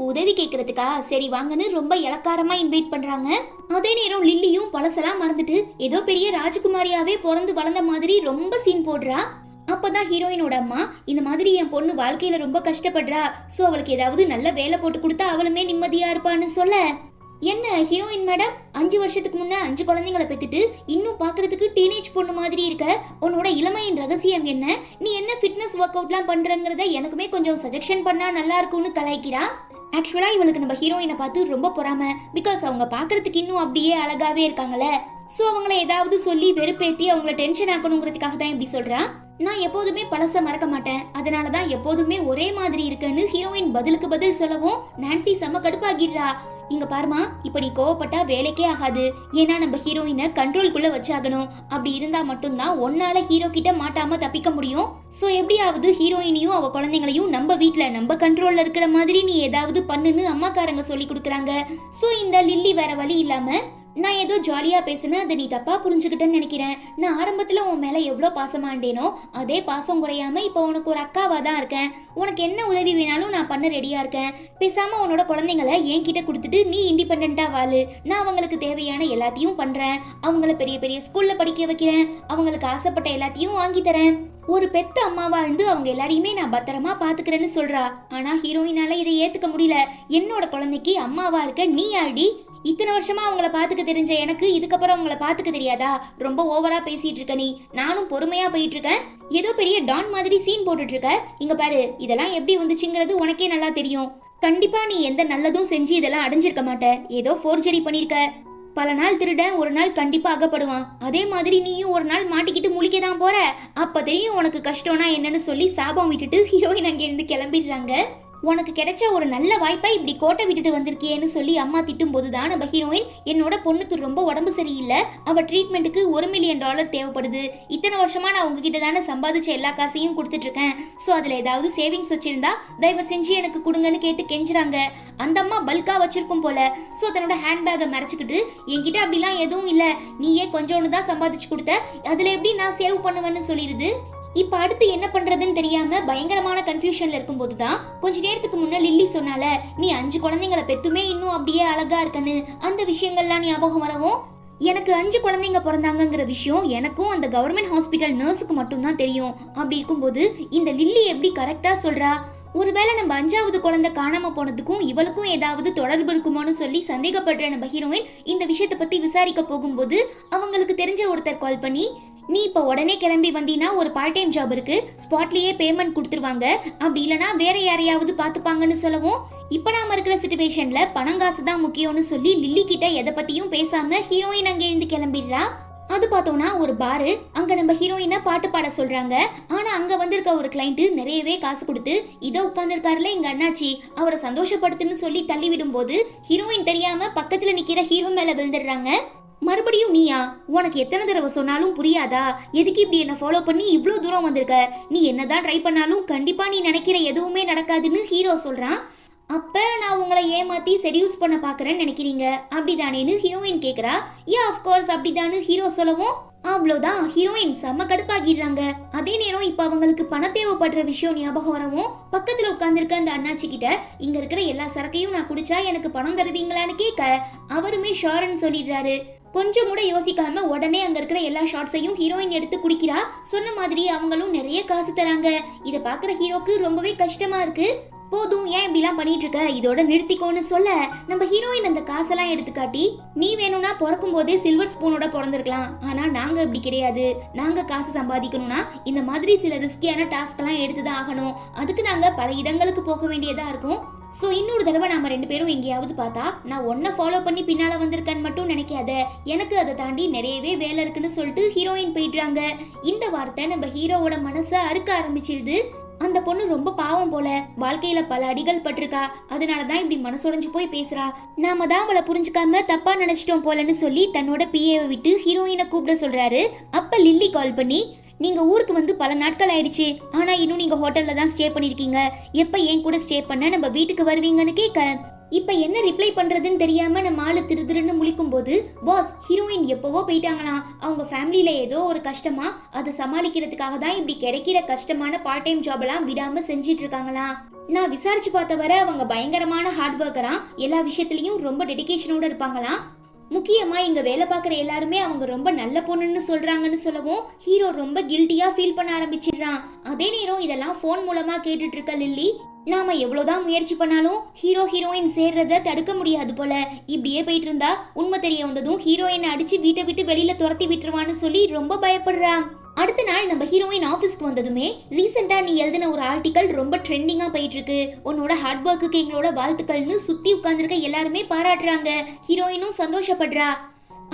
உதவி கேட்கறதுக்கா, சரி வாங்கன்னு ரொம்ப இளக்காரமா இன்வைட் பண்றாங்க. அதே நேரம் லில்லியும் பழசெல்லாம் மறந்துட்டு ஏதோ பெரிய ராஜகுமாரியாவே பிறந்து வளர்ந்த மாதிரி ரொம்ப சீன் போடுறா. அப்பதான் ஹீரோயினோட அம்மா, இந்த மாதிரி என் பொண்ணு வாழ்க்கையில ரொம்ப கஷ்டப்படுறா, சோ அவளுக்கு ஏதாவது நல்ல வேலை போட்டு கொடுத்தா அவளுமே நிம்மதியா இருப்பான்னு சொல்ல, என்ன ஹீரோயின் மேடம் 5 வருஷத்துக்கு முன்ன 5 குழந்தைங்களை பெத்துட்டு இன்னும் பாக்குறதுக்கு டீனேஜ் பொண்ணு மாதிரி இருக்க, உன்னோட இளமையின் ரகசியம் என்ன, நீ என்ன ஃபிட்னஸ் ஒர்க் அவுட்லாம் பண்றங்கிறத எனக்குமே கொஞ்சம் சஜெக்ஷன் பண்ணா நல்லா இருக்கும்னு கலாய்க்கிறா. ஆக்சுவலா இவளுக்கு நம்ம ஹீரோயினை பார்த்து ரொம்ப பொறாம, பிகாஸ் அவங்க பாக்குறதுக்கு இன்னும் அப்படியே அழகாவே இருக்காங்களே, சோ அவங்கள ஏதாவது சொல்லி வெறுப்பேத்தி அவங்கள டென்ஷன் ஆக்கணுங்கிறதுக்காக தான் இப்படி சொல்றா. நான் எப்போதுமே பழச மறக்க மாட்டேன், அதனாலதான் எப்போதுமே ஒரே மாதிரி இருக்குன்னு ஹீரோயின் பதிலுக்கு பதில் சொல்லவும் நான்சி செம்ம கடுப்பாகிடுறா. இங்க பாருமா, இப்ப நீ கோவப்பட்டா வேலைக்கே ஆகாது, ஏன்னா நம்ம ஹீரோயினை கண்ட்ரோல்குள்ள வச்சாகணும், அப்படி இருந்தா மட்டும்தான் ஒன்னால ஹீரோ கிட்ட மாட்டாம தப்பிக்க முடியும். சோ எப்படியாவது ஹீரோயினையும் அவ குழந்தைங்களையும் நம்ம வீட்டுல நம்ம கண்ட்ரோல்ல இருக்கிற மாதிரி நீ ஏதாவது பண்ணுன்னு அம்மாக்காரங்க சொல்லி கொடுக்குறாங்க. சோ இந்த லில்லி வேற வழி இல்லாம, நான் ஏதோ ஜாலியா பேசுனேன், அதை நீ தப்பா புரிஞ்சுக்கிட்டேன்னு நினைக்கிறேன், நான் ஆரம்பத்துல உன் மேல எவ்வளவு பாசமாண்டேனோ அதே பாசம் குறையாம இப்ப உனக்கு ஒரு அக்காவா தான் இருக்கேன், உனக்கு என்ன உதவி வேணாலும் நான் பண்ண ரெடியா இருக்கேன், பேசாம உன்னோட குழந்தைங்களை என்கிட்ட கொடுத்துட்டு நீ இண்டிபெண்டா வாழு, நான் அவங்களுக்கு தேவையான எல்லாத்தையும் பண்றேன், அவங்கள பெரிய பெரிய ஸ்கூல்ல படிக்க வைக்கிறேன், அவங்களுக்கு ஆசைப்பட்ட எல்லாத்தையும் வாங்கி தரேன், ஒரு பெத்த அம்மாவா இருந்து அவங்க எல்லாரையுமே நான் பத்திரமா பாத்துக்கிறேன்னு சொல்றா. ஆனா ஹீரோயினால இதை ஏத்துக்க முடியல. என்னோட குழந்தைக்கு அம்மாவா இருக்க நீ யாருடி, இத்தனை வருஷமா அவங்கள பாத்துக்க தெரிஞ்ச எனக்கு இதுக்கப்புறம் அவங்கள பாத்துக்க தெரியாதா, ரொம்ப ஓவரா பேசிட்டு இருக்க நீ, நானும் பொறுமையா போயிட்டு இருக்கேன், ஏதோ பெரிய டான் மாதிரி சீன் போட்டுட்டு இருக்க, இங்க பாரு இதெல்லாம் எப்படி வந்துச்சுங்கிறது உனக்கே நல்லா தெரியும், கண்டிப்பா நீ எந்த நல்லதும் செஞ்சு இதெல்லாம் அடைஞ்சிருக்க மாட்ட, ஏதோ ஃபோர்ஜரி பண்ணிருக்க, பல நாள் திருட ஒரு நாள் கண்டிப்பா அகப்படுவான், அதே மாதிரி நீயும் ஒரு நாள் மாட்டிக்கிட்டு முழிக்கதான் போற, அப்ப தெரியும் உனக்கு கஷ்டம்னா என்னன்னு சொல்லி சாபம் விட்டுட்டு ஹீரோயின் அங்கிருந்து கிளம்பிடுறாங்க. உனக்கு கிடைச்ச ஒரு நல்ல வாய்ப்பை இப்படி கோட்டை விட்டுட்டு வந்திருக்கியேன்னு சொல்லி அம்மா திட்டும் போதுதான் நம்ம ஹீரோயின், என்னோட பொண்ணுக்கு ரொம்ப உடம்பு சரியில்லை, அவ ட்ரீட்மெண்ட்டுக்கு $1 மில்லியன் தேவைப்படுது, இத்தனை வருஷமா நான் உங்ககிட்ட தானே சம்பாதிச்ச எல்லா காசையும் கொடுத்துட்டு இருக்கேன், ஸோ அதுல ஏதாவது சேவிங்ஸ் வச்சிருந்தா தயவு செஞ்சு எனக்கு கொடுங்கன்னு கேட்டு கெஞ்சுறாங்க. அந்த அம்மா பல்கா வச்சிருக்கும் போல, ஸோ தன்னோட ஹேண்ட்பேக்கை மறைச்சிக்கிட்டு, என்கிட்ட அப்படிலாம் எதுவும் இல்லை, நீயே கொஞ்சோன்னு தான் சம்பாதிச்சு கொடுத்த, அதுல எப்படி நான் சேவ் பண்ணுவேன்னு சொல்லிடுது. இப்ப அடுத்து என்ன பண்றதுன்னு தெரியாம பயங்கரமான கன்ஃபியூஷன்ல இருக்கும் போதுதான் கொஞ்ச நேரத்துக்கு முன்ன லில்லி சொன்னால, நீ 5 குழந்தைங்களை பெத்துமே இன்னும் அப்படியே அழகா இருக்கன்னு, அந்த விஷயங்கள்லாம் ஞாபகம் வரவும், எனக்கு 5 குழந்தைங்க பிறந்தாங்கிற விஷயம் எனக்கும் அந்த கவர்மெண்ட் ஹாஸ்பிட்டல் நர்ஸுக்கு மட்டும்தான் தெரியும். அப்படி இருக்கும்போது இந்த லில்லி எப்படி கரெக்டா சொல்றா, ஒருவேளை நம்ம 5வது குழந்தை காணாம போனதுக்கும் இவளுக்கும் ஏதாவது தொடர்பு இருக்குமோன்னு சொல்லி சந்தேகப்படுற நம்ம ஹீரோயின் இந்த விஷயத்தை பத்தி விசாரிக்க போகும்போது அவங்களுக்கு தெரிஞ்ச ஒருத்தர் கால் பண்ணி, நீ இப்ப உடனே கிளம்பி வந்தீனா ஒரு பார்ட் டைம் ஜாப் இருக்கு, ஸ்பாட்லயே பேமெண்ட் கொடுத்துருவாங்க, அப்படி இல்லனா வேற யாரையாவது பாத்துப்பாங்கன்னு சொல்லவும், இப்ப நாம இருக்கிற சிச்சுவேஷன்ல பணம் காசு தான் முக்கியம்னு சொல்லி லில்லி கிட்ட எதை பத்தியும் பேசாம ஹீரோயின் அங்க இருந்து கிளம்பிடுறா. அது பார்த்தோம்னா ஒரு பாரு, அங்க நம்ம ஹீரோயினை பாட்டு பாட சொல்றாங்க. ஆனா அங்க வந்திருக்க ஒரு கிளைண்ட் நிறையவே காசு கொடுத்து, இதோ உட்கார்ந்துருக்காருல எங்க அண்ணாச்சி, அவரை சந்தோஷப்படுத்துன்னு சொல்லி தள்ளி விடும் போது ஹீரோயின் தெரியாம பக்கத்துல நிக்கிற ஹீரோ மேல விழுந்துடுறாங்க. மறுபடியும் நீயா, உனக்கு எத்தனை தடவை சொன்னாலும் புரியாதா, எதுக்கு இப்படி என்ன ஃபாலோ பண்ணி இவ்ளோ தூரம் வந்திருக்க, நீ என்னதான் ட்ரை பண்ணாலும் கண்டிப்பா நீ நினைக்கிற எதுவுமே நடக்காதுன்னு ஹீரோ சொல்றான். அப்ப நான் உங்களை ஏமாத்தி செடியூஸ் பண்ண பாக்குறேன்னு நினைக்கிறீங்க அப்படிதானேன்னு ஹீரோயின் கேக்குறா. யா ஆஃப்கோர்ஸ் அப்படிதான்னு ஹீரோ சொல்லவும், அவ்வளோதான் ஹீரோயின் செம்ம கடுப்பாகிடுறாங்க. அதே நேரம் இப்ப அவங்களுக்கு பணம் தேவைப்படுற விஷயம் ஞாபகம் வரவும், பக்கத்துல உட்கார்ந்துருக்க அந்த அண்ணாச்சி கிட்ட இங்க இருக்கிற எல்லா சரக்கையும் நான் குடிச்சா எனக்கு பணம் தருவீங்களான்னு கேட்க, அவருமே ஷோர்ன்னு சொல்லிடுறாரு. கொஞ்சம் கூட யோசிக்காம உடனே அங்க இருக்கிற எல்லா ஷார்ட்ஸையும் ஹீரோயின் எடுத்து குடிக்கிறா. சொன்ன மாதிரி அவங்களும் நிறைய காசு தராங்க. இத பாக்குற ஹீரோக்கு ரொம்பவே கஷ்டமா இருக்கு. போதும், ஏன் இப்படிலாம் பண்ணிட்டு இருக்க, இதோட நிறுத்திக்கோன்னு சொல்ல, நம்ம ஹீரோயின் அந்த காசெல்லாம் எடுத்து காட்டி, நீ வேணும்னா பிறக்கும் போதே சில்வர் ஸ்பூனோட பிறந்திருக்கலாம், ஆனா நாங்க இப்படி கிடையாது, நாங்க காசு சம்பாதிக்கணும்னா இந்த மாதிரி சில ரிஸ்கியான டாஸ்க் எல்லாம் எடுத்துதான் ஆகணும், அதுக்கு நாங்க பல இடங்களுக்கு போக வேண்டியதா இருக்கும். சோ இன்னொரு தடவை நாம 2 பேரும் எங்கேயாவது பார்த்தா நான் ஒன்ன ஃபாலோ பண்ணி பின்னால வந்திருக்கேன்னு மட்டும் நினைக்காத, எனக்கு அதை தாண்டி நிறையவே வேலை இருக்குன்னு சொல்லிட்டு ஹீரோயின் போயிடுறாங்க. இந்த வார்த்தை நம்ம ஹீரோவோட மனசை அறுக்க ஆரம்பிச்சிருது. அந்த பொண்ணு ரொம்ப பாவம் போல, வாழ்க்கையில பல அடிகள் பட்டிருக்கா, அதனாலதான் இப்படி மனசுடைஞ்சு போய் பேசுறா, நாம தான் அவளை புரிஞ்சுக்காம தப்பா நினைச்சிட்டோம் போலன்னு சொல்லி தன்னோட பிஏவை விட்டு ஹீரோயினை கூப்பிட சொல்றாரு. அப்ப லில்லி கால் பண்ணி, நீங்க ஊருக்கு வந்து பல நாட்கள் ஆயிடுச்சு, ஆனா இன்னும் நீங்க ஹோட்டல்ல தான் ஸ்டே பண்ணிருக்கீங்க, எப்ப என் கூட ஸ்டே பண்ண நம்ம வீட்டுக்கு வருவீங்கன்னு கேட்க, இப்ப என்ன ரிப்ளை பண்றதுன்னு தெரியாம நம்ம ஆளு திருன்னு முழிக்கும் போது பாஸ் ஹீரோயின் எப்பவோ போயிட்டாங்களாம். அவங்க ஃபேமிலியில ஏதோ ஒரு கஷ்டமா அதை சமாளிக்கிறதுக்காக தான் இப்படி கிடைக்கிற கஷ்டமான பார்ட் டைம் ஜாப் எல்லாம் விடாம செஞ்சிட்டு இருக்காங்களாம். நான் விசாரிச்சு பார்த்த வரை அவங்க பயங்கரமான ஹார்ட் ஒர்க்கரா, எல்லா விஷயத்திலயும் ரொம்ப டெடிகேஷனோட இருப்பாங்களாம். முக்கியமா இங்க வேலை பார்க்குற எல்லாருமே அவங்க ரொம்ப நல்ல பொண்ணுன்னு சொல்றாங்கன்னு சொல்லவும் ஹீரோ ரொம்ப கில்ட்டியா ஃபீல் பண்ண ஆரம்பிச்சிடுறான். அதே நேரம் இதெல்லாம் போன் மூலமா கேட்டுட்டு இருக்க லில்லி நாம எவ்வளவுதான் முயற்சி பண்ணாலும் ஹீரோ ஹீரோயின் சேர்றத தடுக்க முடியாது போல. இப்படியே போயிட்டு இருந்தா உண்மை தெரிய வந்ததும் ஹீரோயினை அடிச்சு வீட்டை விட்டு வெளியில துரத்தி விட்டுருவான்னு சொல்லி ரொம்ப பயப்படுறா. அடுத்த நாள் நம்ம ஹீரோயின் ஆஃபீஸ்க்கு வந்ததுமே ரீசெண்டா நீ எழுதின ஒரு ஆர்டிக்கல் ரொம்ப ட்ரெண்டிங்கா போயிட்டு இருக்கு, உன்னோட ஹார்ட் ஒர்க்குக்கு எங்களோட வாழ்த்துக்கள்னு சுத்தி உட்கார்ந்துருக்க எல்லாருமே பாராட்டுறாங்க. ஹீரோயினும் சந்தோஷப்படுறா.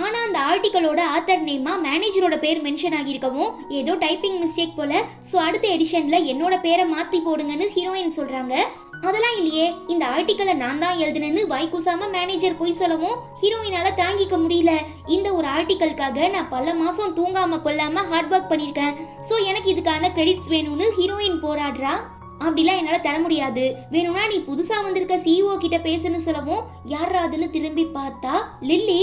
ஆனா அந்த ஆர்டிக்கலோட ஆத்தர் நேமா மேனேஜரோட பேர் மென்ஷன் ஆகியிருக்கவும் ஏதோ டைப்பிங் மிஸ்டேக் போல, சோ அடுத்த எடிஷன்ல என்னோட பேரை மாத்தி போடுங்கன்னு ஹீரோயின் சொல்றாங்க. அதெல்லாம் இல்லையே, இந்த ஆர்டிக்கலை நான் தான் எழுதுனேன்னு வாய்க்குசாம மேனேஜர் போய் சொல்லவும் ஹீரோயினால தாங்கிக்க முடியல. இந்த ஒரு ஆர்டிக்கலுக்காக நான் பல மாசம் தூங்காம கொள்ளாம ஹார்ட் ஒர்க் பண்ணிருக்கேன், சோ எனக்கு இதுக்கான கிரெடிட்ஸ் வேணும்னு ஹீரோயின் போராடுறா. அப்படிலாம் என்னால தர முடியாது, வேணும்னா நீ புதுசா வந்திருக்க சிஇஓ கிட்ட பேசுன்னு சொல்லவும் யாராதுன்னு திரும்பி பார்த்தா லில்லி.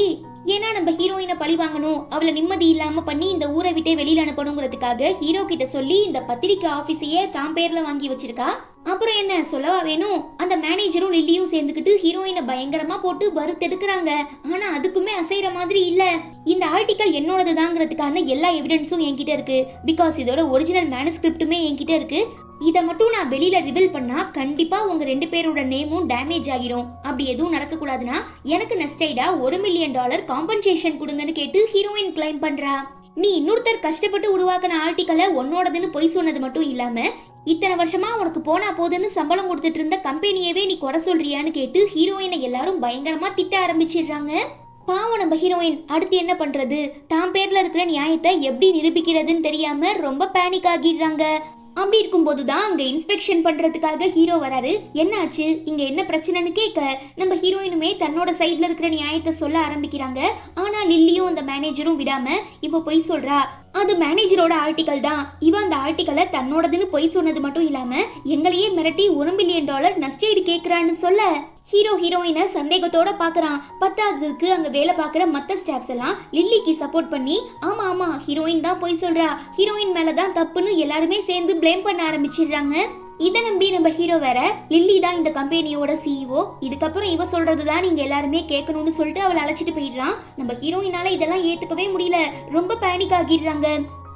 ஏன்னா நம்ம ஹீரோயினை பழி வாங்கணும், அவளை நிம்மதி இல்லாம பண்ணி இந்த ஊரை விட்டே வெளியில அனுப்பணுங்கிறதுக்காக ஹீரோ கிட்ட சொல்லி இந்த பத்திரிக்கை ஆபீஸையே தான் பேர்ல வாங்கி வச்சிருக்கா. அப்புறம் என்ன சொல்லவா வேணும், அந்த மேனேஜரும் லில்லியும் சேர்ந்துக்கிட்டு ஹீரோயினை பயங்கரமா போட்டு வறுத்தெடுக்கிறாங்க. ஆனா அதுக்குமே அசைற மாதிரி இல்ல. இந்த ஆர்டிக்கல் என்னோடதுதாங்கிறதுக்கான எல்லா எவிடன்ஸும் என்கிட்ட இருக்கு, பிகாஸ் இதோட ஒரிஜினல் மேனுஸ்கிரிப்டுமே என்கிட்ட இருக்கு. இதை மட்டும் நான் வெளியில ரிவீல் பண்ணா கண்டிப்பா உங்க 2 பேரோட நேமும் டேமேஜ் ஆகிரும். அப்படி எதுவும் நடக்க கூடாதுன்னா எனக்கு நெஸ்டைடா $1 மில்லியன் காம்பன்சேஷன் கொடுங்கன்னு கேட்டு ஹீரோயின் கிளைம் பண்றா. நீ இன்னொருத்தர் கஷ்டப்பட்டு உருவாக்கின ஆர்டிக்கலை உன்னோடதுன்னு பொய் சொன்னது மட்டும் இல்லாம இத்தனை வருஷமா உனக்கு போனா போதுன்னு சம்பளம் கொடுத்துட்டு இருந்த கம்பெனியவே நீ குறை சொல்றியான்னு கேட்டு ஹீரோயினை எல்லாரும் பயங்கரமா திட்ட ஆரம்பிச்சிடுறாங்க. பாவம் நம்ம ஹீரோயின் அடுத்து என்ன பண்றது, தான் பேர்ல இருக்கிற நியாயத்தை எப்படி நிரூபிக்கிறதுன்னு தெரியாம ரொம்ப பேனிக் ஆகிடுறாங்க. அப்படி இருக்கும்போது தான் அங்க இன்ஸ்பெக்ஷன் பண்றதுக்காக ஹீரோ வராரு. என்னாச்சு, இங்க என்ன பிரச்சனைன்னு கேட்க நம்ம ஹீரோயினுமே தன்னோட சைட்ல இருக்கிற நியாயத்தை சொல்ல ஆரம்பிக்கிறாங்க. ஆனா லில்லியும் அந்த மேனேஜரும் விடாம இப்ப பொய் சொல்றா, அது மேனேஜரோட ஆர்டிக்கல் தான், இவன் அந்த ஆர்டிக்கலை தன்னோடதுன்னு பொய் சொன்னது மட்டும் இல்லாம எங்களையே மிரட்டி $1 மில்லியன் நஷ்டஈடு கேக்குறான்னு சொல்ல ஹீரோ ஹீரோயினை சந்தேகத்தோட பாக்குறான். பத்தாவதுக்கு அங்க வேலை பார்க்குற மத்த ஸ்டாஃப்ஸ் எல்லாம் லில்லிக்கு சப்போர்ட் பண்ணி ஆமா ஆமா ஹீரோயின் தான் பொய் சொல்றா, ஹீரோயின் மேலதான் தப்புன்னு எல்லாருமே சேர்ந்து பிளேம் பண்ண ஆரம்பிச்சிடுறாங்க. இதை நம்பி நம்ம ஹீரோ வேற லில்லி தான் இந்த கம்பெனியோட சிஇஓ, இதுக்கப்புறம் இவ சொல்றதுதான் நீங்க எல்லாருமே கேட்கணும்னு சொல்லிட்டு அவளை அழைச்சிட்டு போயிடுறான். நம்ம ஹீரோயினால இதெல்லாம் ஏத்துக்கவே முடியல, ரொம்ப பேனிக் ஆகிடுறாங்க.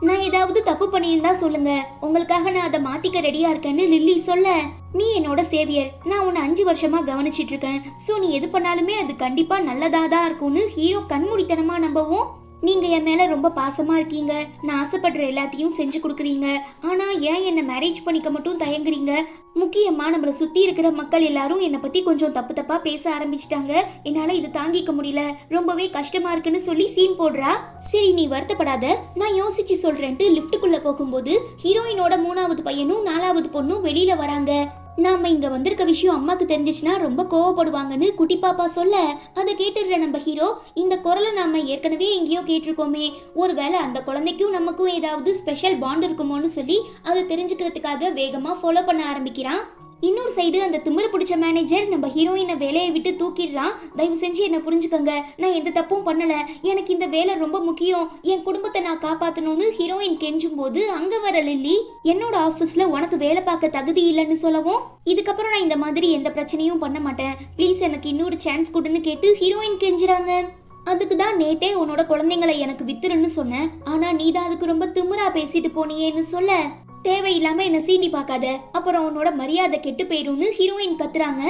நான் ஏதாவது தப்பு பண்ணியிருந்தா சொல்லுங்க, உங்களுக்காக நான் அதை மாத்திக்க ரெடியா இருக்கேன்னு லில்லி சொல்ல, நீ என்னோட சேவியர், நான் உன்னை 5 வருஷமா கவனிச்சிட்டு இருக்கேன், சோ நீ எது பண்ணாலுமே அது கண்டிப்பா நல்லதாதான் இருக்கும்னு ஹீரோ கண்மூடித்தனமா நம்பவும், நீங்க என் மேல ரொம்ப பாசமா இருக்கீங்க, நான் ஆசைப்படுற எல்லாத்தையும் செஞ்சு கொடுக்குறீங்க, ஆனா ஏன் என்ன மேரேஜ் பண்ணிக்க மட்டும் தயங்குறீங்க, முக்கியமா நம்மள சுத்தி இருக்கிற மக்கள் எல்லாரும் என்னை பத்தி கொஞ்சம் தப்பு தப்பா பேச ஆரம்பிச்சிட்டாங்க, என்னால இது தாங்கிக்க முடியல, ரொம்பவே கஷ்டமா இருக்குன்னு சொல்லி சீன் போடுறா. சரி நீ வருத்தப்படாத, நான் யோசிச்சு சொல்றேன்ட்டு லிஃப்ட்டுக்குள்ள போகும்போது ஹீரோயினோட 3வது பையனும் 4வது பொண்ணும் வெளியில வராங்க. நாம இங்க வந்திருக்க விஷயம் அம்மாக்கு தெரிஞ்சிச்சுன்னா ரொம்ப கோவப்படுவாங்கன்னு குட்டி பாப்பா சொல்ல அதை கேட்டுடுற நம்ம ஹீரோ, இந்த குரலை நாம ஏற்கனவே எங்கேயோ கேட்டிருக்கோமே, ஒருவேளை அந்த குழந்தைக்கும் நமக்கும் ஏதாவது ஸ்பெஷல் பாண்ட் இருக்குமோன்னு சொல்லி அதை தெரிஞ்சுக்கிறதுக்காக வேகமா ஃபாலோ பண்ண ஆரம்பிக்கிறான். இன்னொரு சைடு அந்த திமிரு பிடிச்ச மேனேஜர் நம்ம ஹீரோயினை வேலையை விட்டு தூக்கிடுறான். தயவு செஞ்சு என்ன புரிஞ்சுக்கங்க, நான் எந்த தப்பும் பண்ணல, எனக்கு இந்த வேலை ரொம்ப முக்கியம், என் குடும்பத்தை நான் காப்பாத்தணும்னு ஹீரோயின் கெஞ்சும் போது அங்க வர லில்லி, என்னோட ஆபீஸ்ல உனக்கு வேலை பார்க்க தகுதி இல்லைன்னு சொல்லவும், இதுக்கப்புறம் நான் இந்த மாதிரி எந்த பிரச்சனையும் பண்ண மாட்டேன், ப்ளீஸ் எனக்கு இன்னொரு சான்ஸ் கொடுன்னு கேட்டு ஹீரோயின் கெஞ்சுறாங்க. அதுக்கு தான் நேத்தே உன்னோட குழந்தைங்களை எனக்கு வித்துருன்னு சொன்னேன், ஆனா நீ தான் அதுக்கு ரொம்ப திமிரா பேசிட்டு போனியேன்னு சொல்ல, தேவையில்லாம என்ன சீண்டி பார்க்காத, அப்புறம் உன்னோட மரியாதை கெட்டு போயிரும்னு ஹீரோயின் கத்துறாங்க.